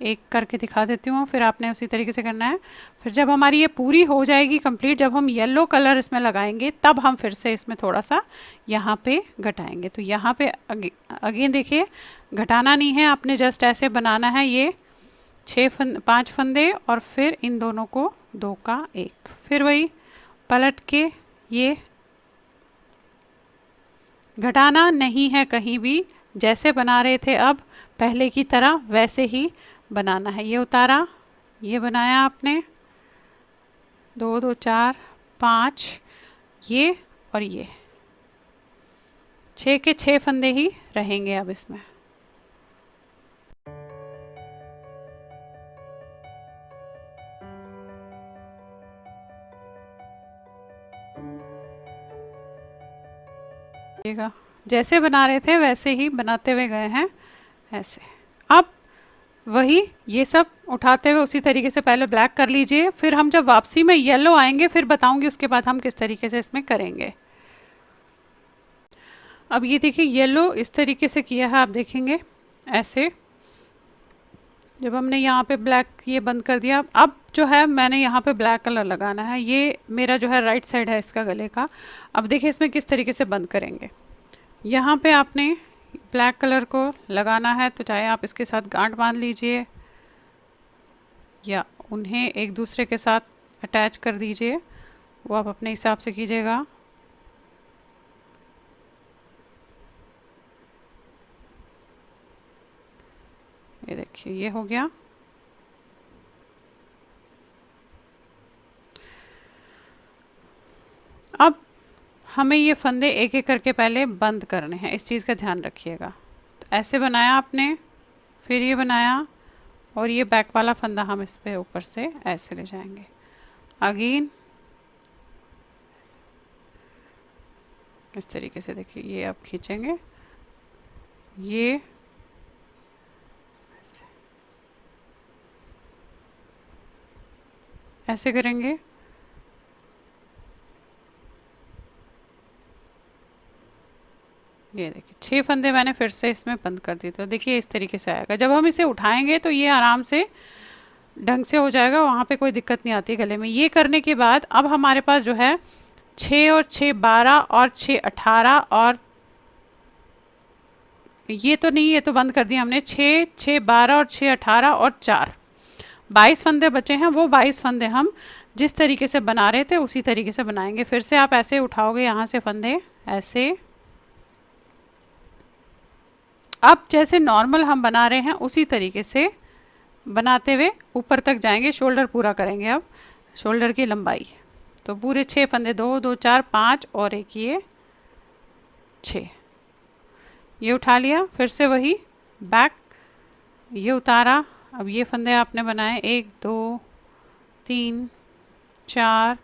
एक करके दिखा देती हूँ, फिर आपने उसी तरीके से करना है। फिर जब हमारी ये पूरी हो जाएगी कंप्लीट, जब हम येलो कलर इसमें लगाएंगे तब हम फिर से इसमें थोड़ा सा यहाँ पे घटाएंगे। तो यहाँ पे अगेन देखिए घटाना नहीं है, आपने जस्ट ऐसे बनाना है। ये 5 फंदे और फिर इन दोनों को 2 का 1, फिर वही पलट के ये घटाना नहीं है कहीं भी, जैसे बना रहे थे अब पहले की तरह वैसे ही बनाना है। ये उतारा, ये बनाया आपने, 2 2 4 5, ये और ये 6 के 6 फंदे ही रहेंगे अब इसमें। जैसे बना रहे थे वैसे ही बनाते हुए गए हैं ऐसे। अब वही ये सब उठाते हुए उसी तरीके से पहले ब्लैक कर लीजिए, फिर हम जब वापसी में येलो आएंगे फिर बताऊंगी उसके बाद हम किस तरीके से इसमें करेंगे। अब ये देखिए येलो इस तरीके से किया है, आप देखेंगे ऐसे। जब हमने यहाँ पे ब्लैक ये बंद कर दिया, अब जो है मैंने यहाँ पे ब्लैक कलर लगाना है। ये मेरा जो है राइट साइड है इसका गले का। अब देखिए इसमें किस तरीके से बंद करेंगे। यहाँ पे आपने ब्लैक कलर को लगाना है, तो चाहे आप इसके साथ गांठ बांध लीजिए या उन्हें एक दूसरे के साथ अटैच कर दीजिए, वो आप अपने हिसाब से कीजिएगा। ये देखिए ये हो गया। अब हमें ये फंदे एक एक करके पहले बंद करने हैं, इस चीज़ का ध्यान रखिएगा। तो ऐसे बनाया आपने, फिर ये बनाया और ये बैक वाला फंदा हम इस पे ऊपर से ऐसे ले जाएंगे। अगेन इस तरीके से देखिए ये आप खींचेंगे, ये ऐसे करेंगे। ये देखिए 6 फंदे मैंने फिर से इसमें बंद कर दिए, तो देखिए इस तरीके से आएगा। जब हम इसे उठाएंगे तो ये आराम से ढंग से हो जाएगा, वहाँ पे कोई दिक्कत नहीं आती गले में। ये करने के बाद अब हमारे पास जो है 6 और 6 12 और 6 18 और ये तो नहीं, ये तो बंद कर दिया हमने। 6 6 12 और 6 18 और 4 22 फंदे बचे हैं। वो 22 फंदे हम जिस तरीके से बना रहे थे उसी तरीके से बनाएंगे। फिर से आप ऐसे उठाओगे यहाँ से फंदे ऐसे। अब जैसे नॉर्मल हम बना रहे हैं उसी तरीके से बनाते हुए ऊपर तक जाएंगे, शोल्डर पूरा करेंगे। अब शोल्डर की लंबाई तो पूरे 6 फंदे, 2 2 4 5 और एक ये 6, ये उठा लिया। फिर से वही बैक, ये उतारा। अब ये फंदे आपने बनाए 1 2 3 4,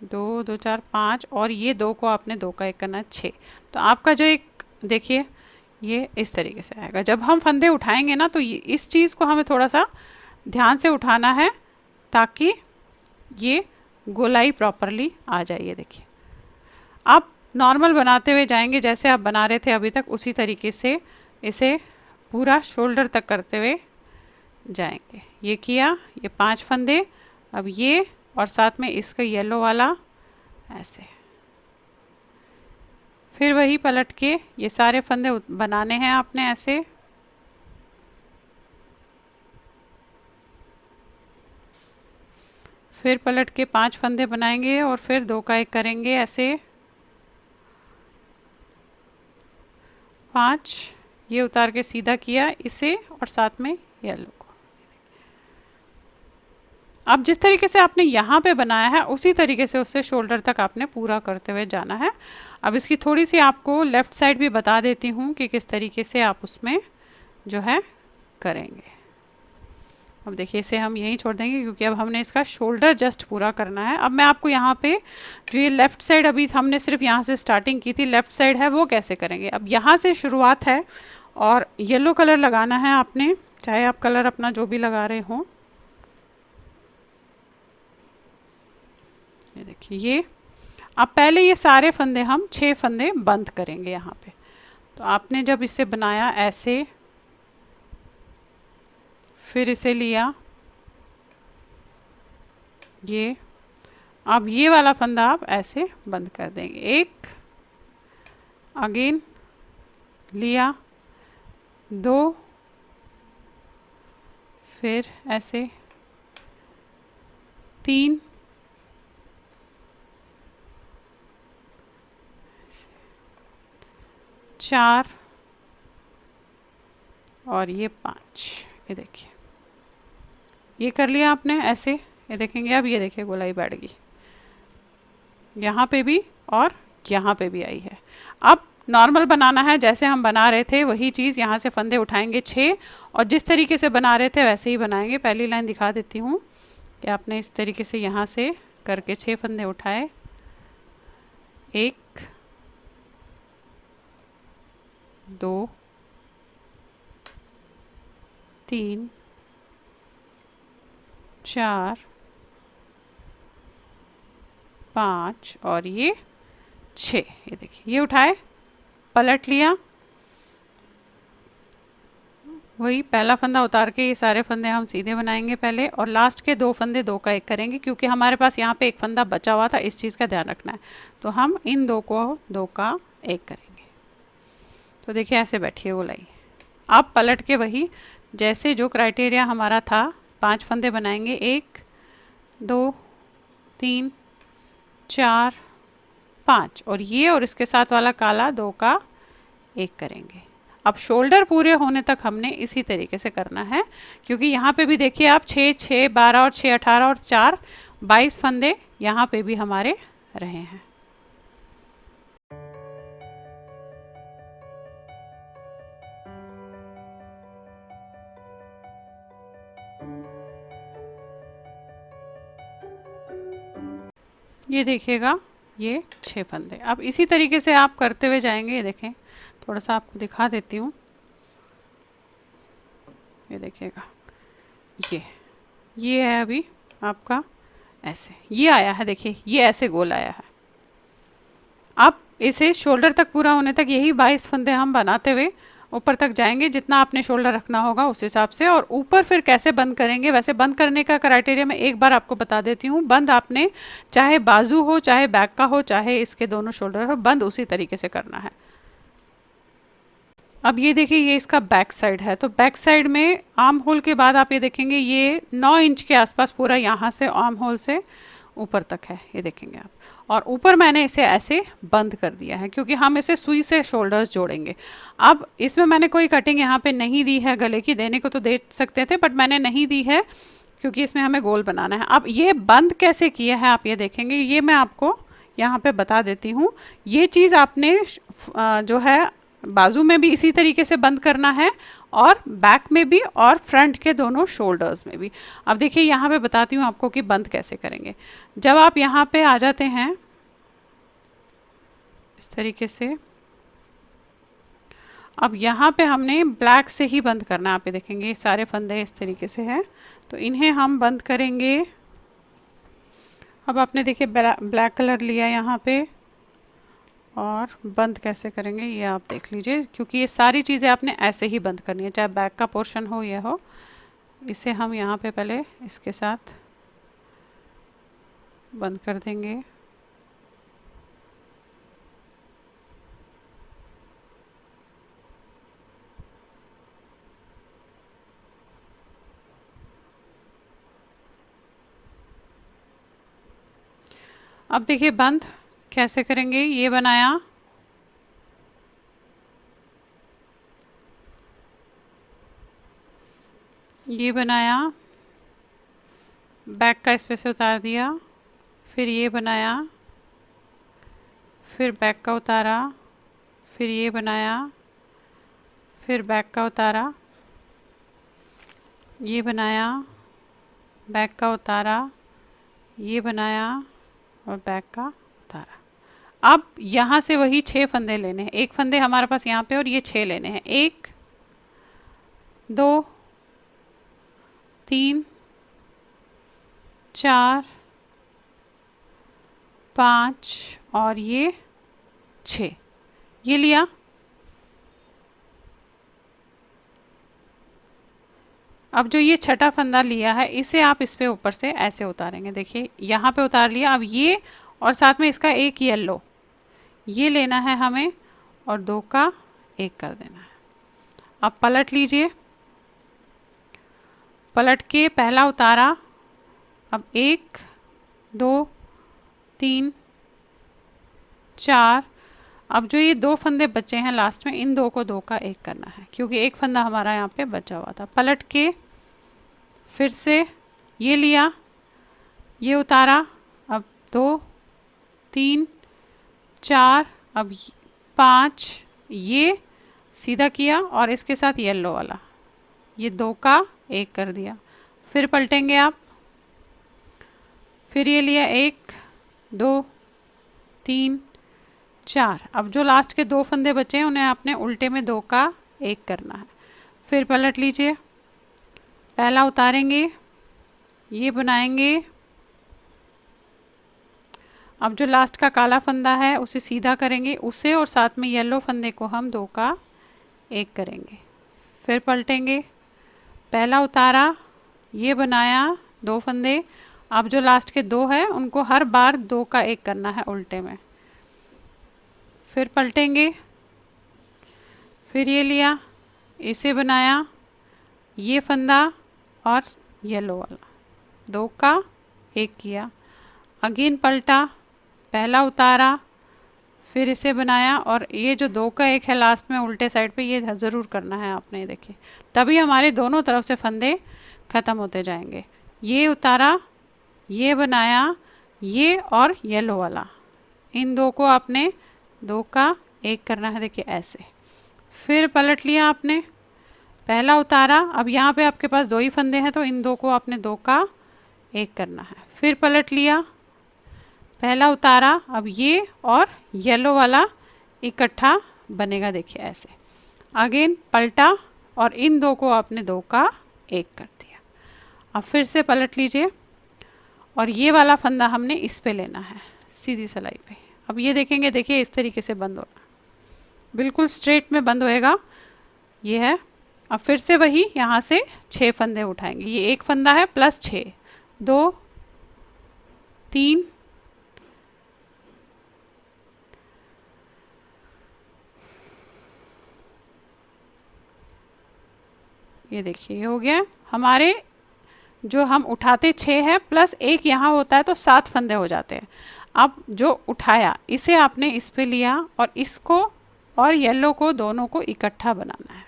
2 2 4 5 और ये 2 को आपने 2 का 1 करना है 6। तो आपका जो एक देखिए ये इस तरीके से आएगा। जब हम फंदे उठाएंगे ना तो इस चीज़ को हमें थोड़ा सा ध्यान से उठाना है ताकि ये गोलाई प्रॉपरली आ जाए। ये देखिए आप नॉर्मल बनाते हुए जाएंगे जैसे आप बना रहे थे अभी तक, उसी तरीके से इसे पूरा शोल्डर तक करते हुए जाएंगे। ये किया, ये 5 फंदे, अब ये और साथ में इसका येलो वाला ऐसे। फिर वही पलट के ये सारे फंदे बनाने हैं आपने ऐसे। फिर पलट के 5 फंदे बनाएंगे और फिर 2 का 1 करेंगे ऐसे। 5, ये उतार के सीधा किया इसे और साथ में येलो को। अब जिस तरीके से आपने यहाँ पे बनाया है उसी तरीके से उससे शोल्डर तक आपने पूरा करते हुए जाना है। अब इसकी थोड़ी सी आपको लेफ़्ट साइड भी बता देती हूँ कि किस तरीके से आप उसमें जो है करेंगे। अब देखिए इसे हम यहीं छोड़ देंगे क्योंकि अब हमने इसका शोल्डर जस्ट पूरा करना है। अब मैं आपको यहाँ पे जो ये लेफ़्ट साइड अभी हमने सिर्फ यहाँ से स्टार्टिंग की थी, लेफ़्ट साइड है वो कैसे करेंगे। अब यहाँ से शुरुआत है और येलो कलर लगाना है आपने, चाहे आप कलर अपना जो भी लगा रहे हों। ये देखिए ये अब पहले ये सारे फंदे हम 6 फंदे बंद करेंगे यहाँ पे। तो आपने जब इसे बनाया ऐसे, फिर इसे लिया ये, अब ये वाला फंदा आप ऐसे बंद कर देंगे। एक अगेन लिया, 2, फिर ऐसे 3, 4 और ये 5। ये देखिए, ये कर लिया आपने ऐसे। ये देखेंगे अब, ये देखिए गोलाई बैठ गई यहाँ पे भी और यहाँ पे भी आई है। अब नॉर्मल बनाना है, जैसे हम बना रहे थे वही चीज़। यहाँ से फंदे उठाएंगे 6 और जिस तरीके से बना रहे थे वैसे ही बनाएंगे। पहली लाइन दिखा देती हूँ कि आपने इस तरीके से यहाँ से करके 6 फंदे उठाए। 1 2 3 4 5 और ये 6। ये देखिए, ये उठाए, पलट लिया, वही पहला फंदा उतार के ये सारे फंदे हम सीधे बनाएंगे पहले, और लास्ट के 2 फंदे 2 का 1 करेंगे, क्योंकि हमारे पास यहाँ पे एक फंदा बचा हुआ था, इस चीज़ का ध्यान रखना है। तो हम इन 2 को 2 का 1 करेंगे। तो देखिए ऐसे बैठिए गोलाई। अब पलट के वही जैसे जो क्राइटेरिया हमारा था, 5 फंदे बनाएंगे। 1 2 3 4 5 और ये और इसके साथ वाला काला 2 का 1 करेंगे। अब शोल्डर पूरे होने तक हमने इसी तरीके से करना है, क्योंकि यहाँ पे भी देखिए आप 6 6 12 और 6 18 और 4 22 फंदे यहाँ पे भी हमारे रहे हैं। ये देखिएगा, ये 6 फंदे। अब इसी तरीके से आप करते हुए जाएंगे। ये देखें, थोड़ा सा आपको दिखा देती हूँ। ये देखिएगा, ये है अभी आपका ऐसे, ये आया है, देखिए ये ऐसे गोल आया है। अब इसे शोल्डर तक पूरा होने तक यही 22 फंदे हम बनाते हुए ऊपर तक जाएंगे, जितना आपने शोल्डर रखना होगा उस हिसाब से। और ऊपर फिर कैसे बंद करेंगे, वैसे बंद करने का क्राइटेरिया मैं एक बार आपको बता देती हूँ। बंद आपने चाहे बाजू हो, चाहे बैक का हो, चाहे इसके दोनों शोल्डर हो, बंद उसी तरीके से करना है। अब ये देखिए, ये इसका बैक साइड है, तो बैक साइड में आर्म होल के बाद आप ये देखेंगे ये 9 इंच के आसपास पूरा यहाँ से आर्म होल से ऊपर तक है। ये देखेंगे आप, और ऊपर मैंने इसे ऐसे बंद कर दिया है, क्योंकि हम इसे सुई से शोल्डर्स जोड़ेंगे। अब इसमें मैंने कोई कटिंग यहाँ पे नहीं दी है, गले की देने को तो दे सकते थे, बट मैंने नहीं दी है क्योंकि इसमें हमें गोल बनाना है। अब ये बंद कैसे किया है आप ये देखेंगे, ये मैं आपको यहाँ पे बता देती हूँ। ये चीज़ आपने जो है बाजू में भी इसी तरीके से बंद करना है, और बैक में भी, और फ्रंट के दोनों शोल्डर्स में भी। अब देखिए यहाँ पे बताती हूँ आपको कि बंद कैसे करेंगे। जब आप यहाँ पे आ जाते हैं इस तरीके से, अब यहाँ पे हमने ब्लैक से ही बंद करना है। आप ये देखेंगे सारे फंदे इस तरीके से हैं, तो इन्हें हम बंद करेंगे। अब आपने देखिए ब्लैक कलर लिया यहाँ पे, और बंद कैसे करेंगे ये आप देख लीजिए, क्योंकि ये सारी चीज़ें आपने ऐसे ही बंद करनी है, चाहे बैक का पोर्शन हो या हो। इसे हम यहाँ पे पहले इसके साथ बंद कर देंगे। अब देखिए बंद कैसे करेंगे। ये बनाया, ये बनाया, बैक का इस पे से उतार दिया, फिर ये बनाया, फिर बैक का उतारा, फिर ये बनाया, फिर बैक का उतारा, ये बनाया, बैक का उतारा, ये बनाया और बैक का उतारा। अब यहाँ से वही 6 फंदे लेने हैं। एक फंदे हमारे पास यहाँ पे और ये 6 लेने हैं। 1 2 3 4 5 और ये 6, ये लिया। अब जो ये छठा फंदा लिया है, इसे आप इस पे ऊपर से ऐसे उतारेंगे। देखिए यहाँ पे उतार लिया। अब ये और साथ में इसका एक येलो, ये लेना है हमें, और 2 का 1 कर देना है। अब पलट लीजिए, पलट के पहला उतारा। अब 1 2 3 4, अब जो ये 2 फंदे बचे हैं लास्ट में, इन 2 को 2 का 1 करना है, क्योंकि एक फंदा हमारा यहाँ पे बचा हुआ था। पलट के फिर से ये लिया, ये उतारा, अब 2 3 4, अब 5, ये सीधा किया और इसके साथ येलो वाला, ये 2 का 1 कर दिया। फिर पलटेंगे आप, फिर ये लिया 1 2 3 4, अब जो लास्ट के 2 फंदे बचे हैं उन्हें आपने उल्टे में 2 का 1 करना है। फिर पलट लीजिए, पहला उतारेंगे, ये बनाएंगे, अब जो लास्ट का काला फंदा है उसे सीधा करेंगे, उसे और साथ में येलो फंदे को हम 2 का 1 करेंगे। फिर पलटेंगे, पहला उतारा, ये बनाया 2 फंदे, अब जो लास्ट के 2 है उनको हर बार 2 का 1 करना है उल्टे में। फिर पलटेंगे, फिर ये लिया, इसे बनाया, ये फंदा और येलो वाला, 2 का 1 किया, अगेन पलटा, पहला उतारा, फिर इसे बनाया और ये जो 2 का 1 है लास्ट में उल्टे साइड पे, ये ज़रूर करना है आपने, ये देखिए, तभी हमारे दोनों तरफ से फंदे ख़त्म होते जाएंगे। ये उतारा, ये बनाया, ये और येलो वाला, इन 2 को आपने 2 का 1 करना है, देखिए ऐसे। फिर पलट लिया आपने, पहला उतारा, अब यहाँ पे आपके पास 2 ही फंदे हैं तो इन 2 को आपने 2 का 1 करना है। फिर पलट लिया, पहला उतारा, अब ये और येलो वाला इकट्ठा बनेगा, देखिए ऐसे। अगेन पलटा और इन 2 को आपने 2 का 1 कर दिया। अब फिर से पलट लीजिए और ये वाला फंदा हमने इस पे लेना है, सीधी सिलाई पे। अब ये देखेंगे, देखिए इस तरीके से बंद होना, बिल्कुल स्ट्रेट में बंद होएगा, ये है। अब फिर से वही यहाँ से 6 फंदे उठाएंगे, ये 1 फंदा है प्लस 6, 2 3 ये देखिए, ये हो गया हमारे, जो हम उठाते 6 है प्लस 1 यहाँ होता है तो 7 फंदे हो जाते हैं। अब जो उठाया इसे आपने इस पे लिया और इसको और येलो को दोनों को इकट्ठा बनाना है।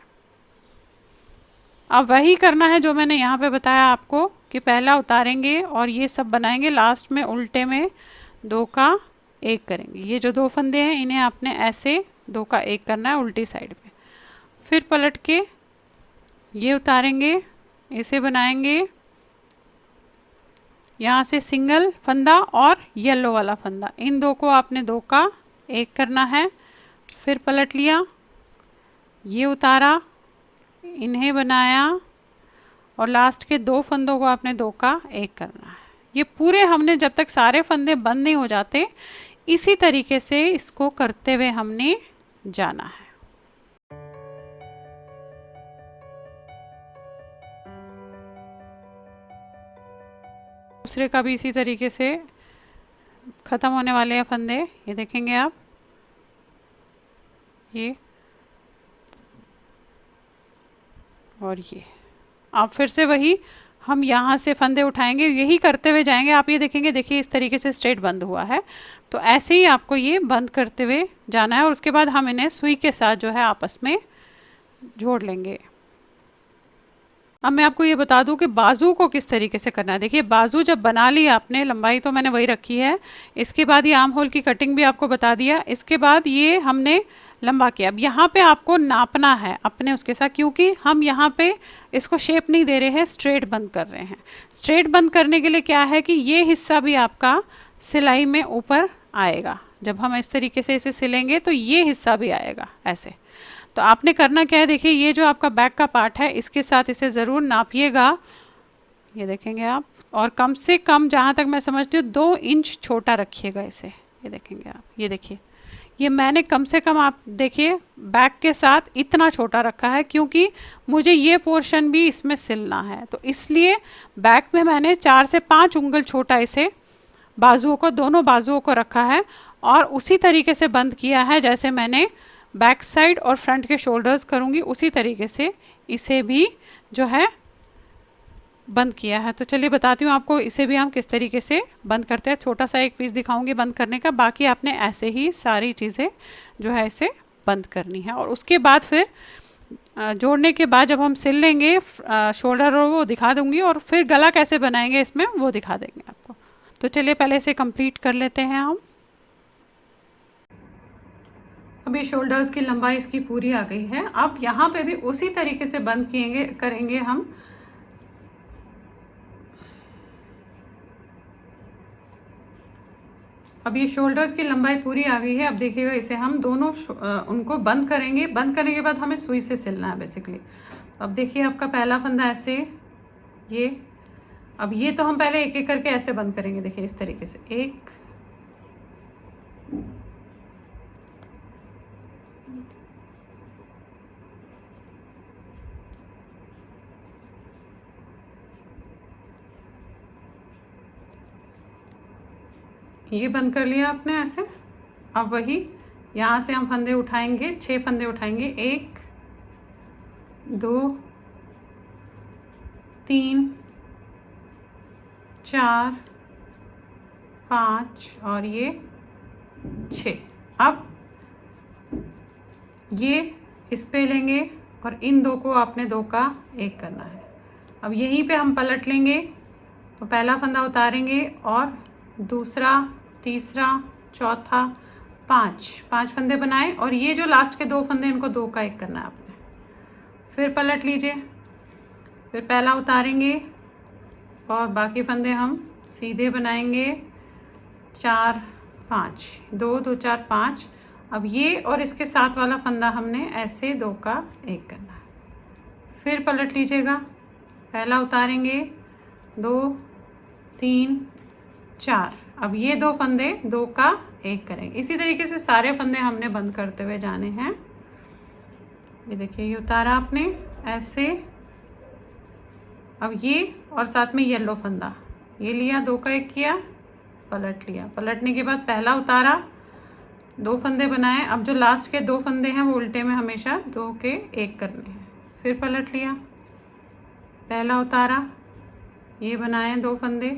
अब वही करना है जो मैंने यहाँ पे बताया आपको, कि पहला उतारेंगे और ये सब बनाएंगे, लास्ट में उल्टे में 2 का 1 करेंगे। ये जो 2 फंदे हैं इन्हें आपने ऐसे 2 का 1 करना है उल्टी साइड पे। फिर पलट के ये उतारेंगे, इसे बनाएंगे, यहाँ से सिंगल फंदा और येलो वाला फंदा, इन 2 को आपने 2 का 1 करना है। फिर पलट लिया, ये उतारा, इन्हें बनाया और लास्ट के 2 फंदों को आपने 2 का 1 करना है। ये पूरे हमने जब तक सारे फंदे बंद नहीं हो जाते इसी तरीके से इसको करते हुए हमने जाना है। दूसरे का भी इसी तरीके से ख़त्म होने वाले हैं फंदे, ये देखेंगे आप, ये और ये। आप फिर से वही हम यहाँ से फंदे उठाएंगे, यही करते हुए जाएंगे। आप ये देखेंगे, देखिए इस तरीके से स्ट्रेट बंद हुआ है, तो ऐसे ही आपको ये बंद करते हुए जाना है और उसके बाद हम इन्हें सुई के साथ जो है आपस में जोड़ लेंगे। अब मैं आपको ये बता दूं कि बाजू को किस तरीके से करना है। देखिए बाजू जब बना ली आपने, लंबाई तो मैंने वही रखी है, इसके बाद ये आर्म होल की कटिंग भी आपको बता दिया, इसके बाद ये हमने लंबा किया। अब यहाँ पे आपको नापना है अपने उसके साथ, क्योंकि हम यहाँ पे इसको शेप नहीं दे रहे हैं, स्ट्रेट बंद कर रहे हैं। स्ट्रेट बंद करने के लिए क्या है कि ये हिस्सा भी आपका सिलाई में ऊपर आएगा। जब हम इस तरीके से इसे सिलेंगे तो ये हिस्सा भी आएगा ऐसे। तो आपने करना क्या है, देखिए ये जो आपका बैक का पार्ट है इसके साथ इसे ज़रूर नापिएगा, ये देखेंगे आप, और कम से कम जहाँ तक मैं समझती हूँ 2 इंच छोटा रखिएगा इसे, ये देखेंगे आप, ये देखिए ये मैंने कम से कम आप देखिए बैक के साथ इतना छोटा रखा है, क्योंकि मुझे ये पोर्शन भी इसमें सिलना है, तो इसलिए बैक में मैंने 4 से 5 उंगल छोटा इसे बाजुओं को, दोनों बाजुओं को रखा है और उसी तरीके से बंद किया है जैसे मैंने बैक साइड और फ्रंट के शोल्डर्स करूँगी उसी तरीके से इसे भी जो है बंद किया है। तो चलिए बताती हूँ आपको इसे भी हम किस तरीके से बंद करते हैं। छोटा सा एक पीस दिखाऊंगी बंद करने का, बाकी आपने ऐसे ही सारी चीज़ें जो है इसे बंद करनी है। और उसके बाद फिर जोड़ने के बाद जब हम सिल लेंगे शोल्डर और वो दिखा दूंगी, और फिर गला कैसे बनाएंगे इसमें वो दिखा देंगे आपको। तो चलिए पहले इसे कंप्लीट कर लेते हैं हम। अभी शोल्डर्स की लंबाई इसकी पूरी आ गई है। अब यहाँ पे भी उसी तरीके से बंद करेंगे हम। अब ये शोल्डर्स की लंबाई पूरी आ गई है। अब देखिएगा इसे हम दोनों उनको बंद करेंगे। बंद करने के बाद हमें सुई से सिलना है बेसिकली। अब देखिए आपका पहला फंदा ऐसे, ये अब ये तो हम पहले एक एक करके ऐसे बंद करेंगे। देखिए इस तरीके से, एक, ये बंद कर लिया आपने ऐसे। अब वही यहाँ से हम फंदे उठाएंगे, 6 फंदे उठाएंगे, 1 2 3 4 5 और ये 6। अब ये इस पे लेंगे और इन दो को आपने 2 का 1 करना है। अब यहीं पे हम पलट लेंगे, तो पहला फंदा उतारेंगे और दूसरा, तीसरा, चौथा, 5 फंदे बनाए, और ये जो लास्ट के 2 फंदे इनको 2 का 1 करना है आपने। फिर पलट लीजिए, फिर पहला उतारेंगे और बाकी फंदे हम सीधे बनाएंगे, 4 5, 2 2 4 5। अब ये और इसके साथ वाला फंदा हमने ऐसे 2 का 1 करना है। फिर पलट लीजिएगा, पहला उतारेंगे, 2 3 4। अब ये 2 फंदे 2 का 1 करेंगे। इसी तरीके से सारे फंदे हमने बंद करते हुए जाने हैं। ये देखिए ये उतारा आपने ऐसे। अब ये और साथ में येलो फंदा ये लिया, 2 का 1 किया, पलट लिया। पलटने के बाद पहला उतारा, 2 फंदे बनाए। अब जो लास्ट के 2 फंदे हैं वो उल्टे में हमेशा 2 के 1 करने हैं। फिर पलट लिया, पहला उतारा, ये बनाए 2 फंदे,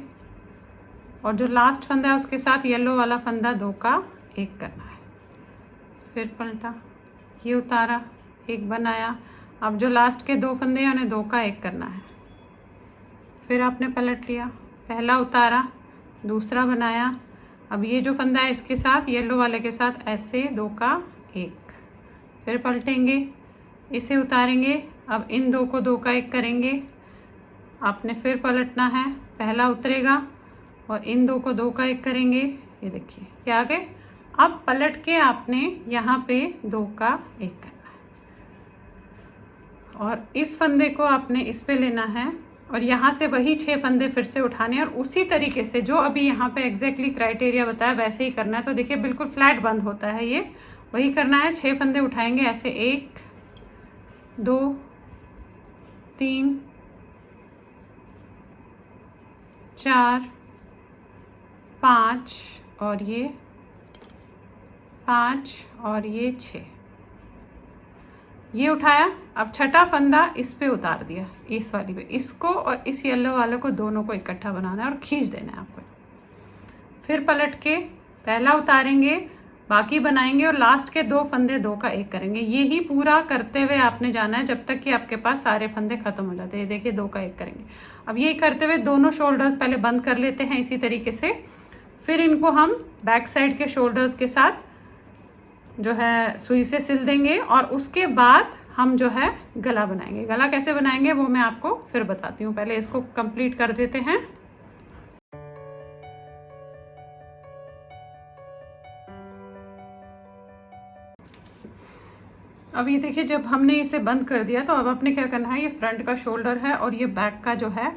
और जो लास्ट फंदा है उसके साथ येलो वाला फंदा 2 का 1 करना है। फिर पलटा, ये उतारा, 1 बनाया। अब जो लास्ट के 2 फंदे हैं उन्हें 2 का 1 करना है। फिर आपने पलट लिया, पहला उतारा, दूसरा बनाया। अब ये जो फंदा है इसके साथ येलो वाले के साथ ऐसे 2 का 1। फिर पलटेंगे, इसे उतारेंगे। अब इन 2 को 2 का 1 करेंगे। आपने फिर पलटना है, पहला उतरेगा और इन 2 को 2 का 1 करेंगे। ये देखिए क्या आ गए। अब पलट के आपने यहाँ पे 2 का 1 करना है, और इस फंदे को आपने इस पे लेना है, और यहाँ से वही 6 फंदे फिर से उठाने हैं, और उसी तरीके से जो अभी यहाँ पे एग्जैक्टली क्राइटेरिया बताया वैसे ही करना है। तो देखिए बिल्कुल फ्लैट बंद होता है, ये वही करना है। 6 फंदे उठाएंगे ऐसे, 1 2 3 4 5 और ये 5 और ये 6, ये उठाया। अब छठा फंदा इस पे उतार दिया, इस वाली पे, इसको और इस येलो वाले को दोनों को इकट्ठा बनाना है और खींच देना है आपको। फिर पलट के पहला उतारेंगे, बाकी बनाएंगे, और लास्ट के 2 फंदे 2 का 1 करेंगे। ये ही पूरा करते हुए आपने जाना है जब तक कि आपके पास सारे फंदे खत्म हो जाते हैं। देखिए 2 का 1 करेंगे। अब ये करते हुए दोनों शोल्डर्स पहले बंद कर लेते हैं इसी तरीके से। फिर इनको हम बैक साइड के शोल्डर्स के साथ जो है सुई से सिल देंगे, और उसके बाद हम जो है गला बनाएंगे। गला कैसे बनाएंगे वो मैं आपको फिर बताती हूँ, पहले इसको कंप्लीट कर देते हैं। अब ये देखिए जब हमने इसे बंद कर दिया तो अब आपने क्या करना है, ये फ्रंट का शोल्डर है और ये बैक का जो है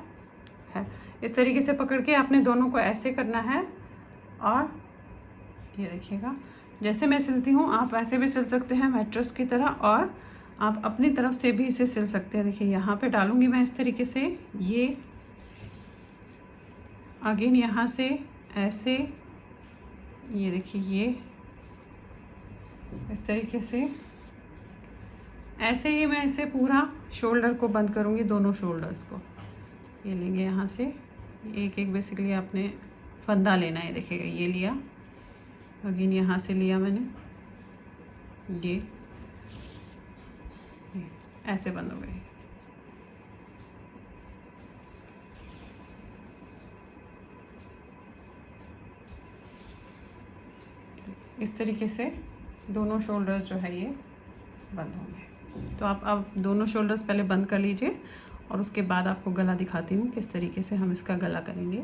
इस तरीके से पकड़ के आपने दोनों को ऐसे करना है। और ये देखिएगा जैसे मैं सिलती हूँ आप वैसे भी सिल सकते हैं मैट्रेस की तरह, और आप अपनी तरफ से भी इसे सिल सकते हैं। देखिए यहाँ पे डालूंगी मैं इस तरीके से, ये अगेन यहाँ से ऐसे, ये देखिए ये इस तरीके से, ऐसे ही मैं इसे पूरा शोल्डर को बंद करूँगी, दोनों शोल्डर्स को। ये लेंगे यहाँ से एक एक, बेसिकली आपने फंदा लेना है। देखिएगा ये लिया, अगेन यहाँ से लिया मैंने, ये ऐसे बंद हो गए। इस तरीके से दोनों शोल्डर्स जो है ये बंद होंगे। तो आप अब दोनों शोल्डर्स पहले बंद कर लीजिए और उसके बाद आपको गला दिखाती हूँ किस तरीके से हम इसका गला करेंगे।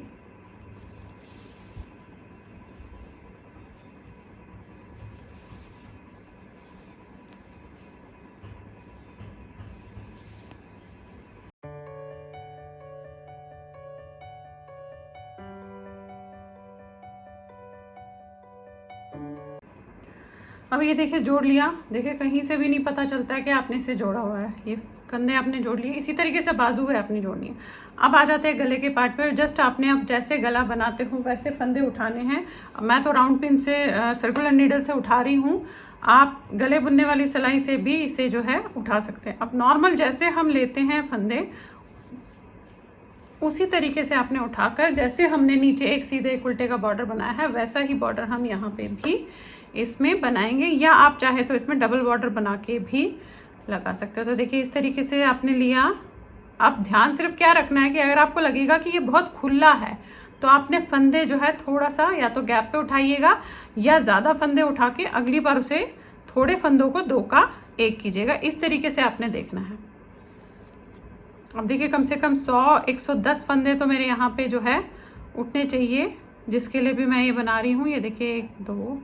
अब ये देखिए जोड़ लिया, देखिए कहीं से भी नहीं पता चलता है कि आपने इसे जोड़ा हुआ है। ये कंधे आपने जोड़ लिए, इसी तरीके से बाजू है आपने जोड़नी है। अब आ जाते हैं गले के पार्ट पे। जस्ट आपने अब जैसे गला बनाते हो वैसे फंदे उठाने हैं। मैं तो राउंड पिन से सर्कुलर नीडल से उठा रही हूँ, आप गले बुनने वाली सिलाई से भी इसे जो है उठा सकते हैं। अब नॉर्मल जैसे हम लेते हैं फंदे उसी तरीके से आपने उठाकर, जैसे हमने नीचे एक सीधे एक उल्टे का बॉर्डर बनाया है वैसा ही बॉर्डर हम यहाँ पे भी इसमें बनाएंगे, या आप चाहे तो इसमें डबल बॉर्डर बना के भी लगा सकते हो। तो देखिए इस तरीके से आपने लिया। अब ध्यान सिर्फ क्या रखना है कि अगर आपको लगेगा कि ये बहुत खुला है तो आपने फंदे जो है थोड़ा सा या तो गैप पे उठाइएगा या ज़्यादा फंदे उठा के अगली बार उसे थोड़े फंदों को 2 का 1 कीजिएगा। इस तरीके से आपने देखना है। अब देखिए कम से कम 100-110 फंदे तो मेरे यहाँ पे जो है उठने चाहिए, जिसके लिए भी मैं ये बना रही हूँ। ये देखिए 1 2,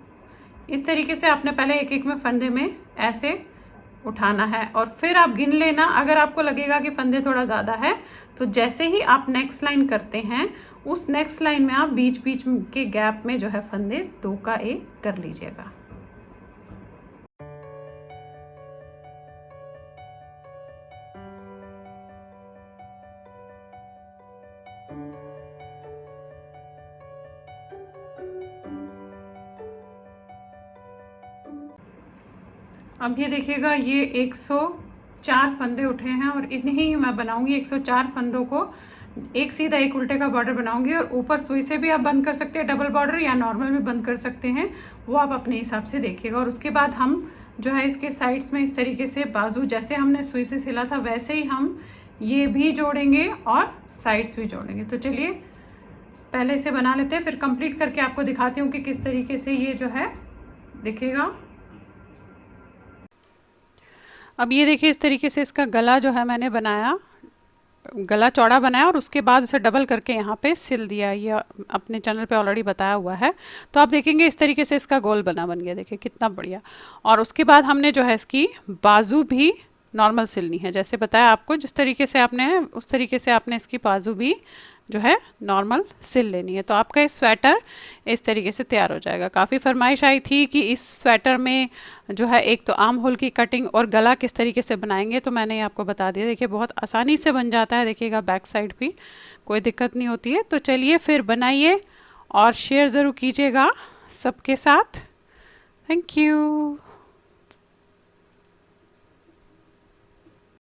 इस तरीके से आपने पहले एक एक में फंदे में ऐसे उठाना है और फिर आप गिन लेना। अगर आपको लगेगा कि फंदे थोड़ा ज़्यादा है तो जैसे ही आप नेक्स्ट लाइन करते हैं उस नेक्स्ट लाइन में आप बीच बीच के गैप में जो है फंदे 2 का 1 कर लीजिएगा। अब ये देखिएगा ये 104 फंदे उठे हैं और इन्हें ही मैं बनाऊंगी। 104 फंदों को एक सीधा एक उल्टे का बॉर्डर बनाऊंगी और ऊपर सुई से भी आप बंद कर सकते हैं डबल बॉर्डर, या नॉर्मल भी बंद कर सकते हैं, वो आप अपने हिसाब से देखिएगा। और उसके बाद हम जो है इसके साइड्स में इस तरीके से बाजू जैसे हमने सुई से सिला था वैसे ही हम ये भी जोड़ेंगे और साइड्स भी जोड़ेंगे। तो चलिए पहले इसे बना लेते हैं, फिर कंप्लीट करके आपको दिखाती हूँ कि किस तरीके से ये जो है दिखेगा। अब ये देखिए इस तरीके से इसका गला जो है मैंने बनाया, गला चौड़ा बनाया और उसके बाद उसे डबल करके यहाँ पे सिल दिया। ये अपने चैनल पे ऑलरेडी बताया हुआ है। तो आप देखेंगे इस तरीके से इसका गोल बन गया, देखिए कितना बढ़िया। और उसके बाद हमने जो है इसकी बाजू भी नॉर्मल सिलनी है, जैसे बताया आपको जिस तरीके से आपने उस तरीके से आपने इसकी बाजू भी जो है नॉर्मल सिल लेनी है। तो आपका ये स्वेटर इस तरीके से तैयार हो जाएगा। काफ़ी फरमाइश आई थी कि इस स्वेटर में जो है एक तो आर्म होल की कटिंग और गला किस तरीके से बनाएंगे, तो मैंने आपको बता दिया। देखिए बहुत आसानी से बन जाता है, देखिएगा बैक साइड भी कोई दिक्कत नहीं होती है। तो चलिए फिर बनाइए और शेयर ज़रूर कीजिएगा सबके साथ। Thank you.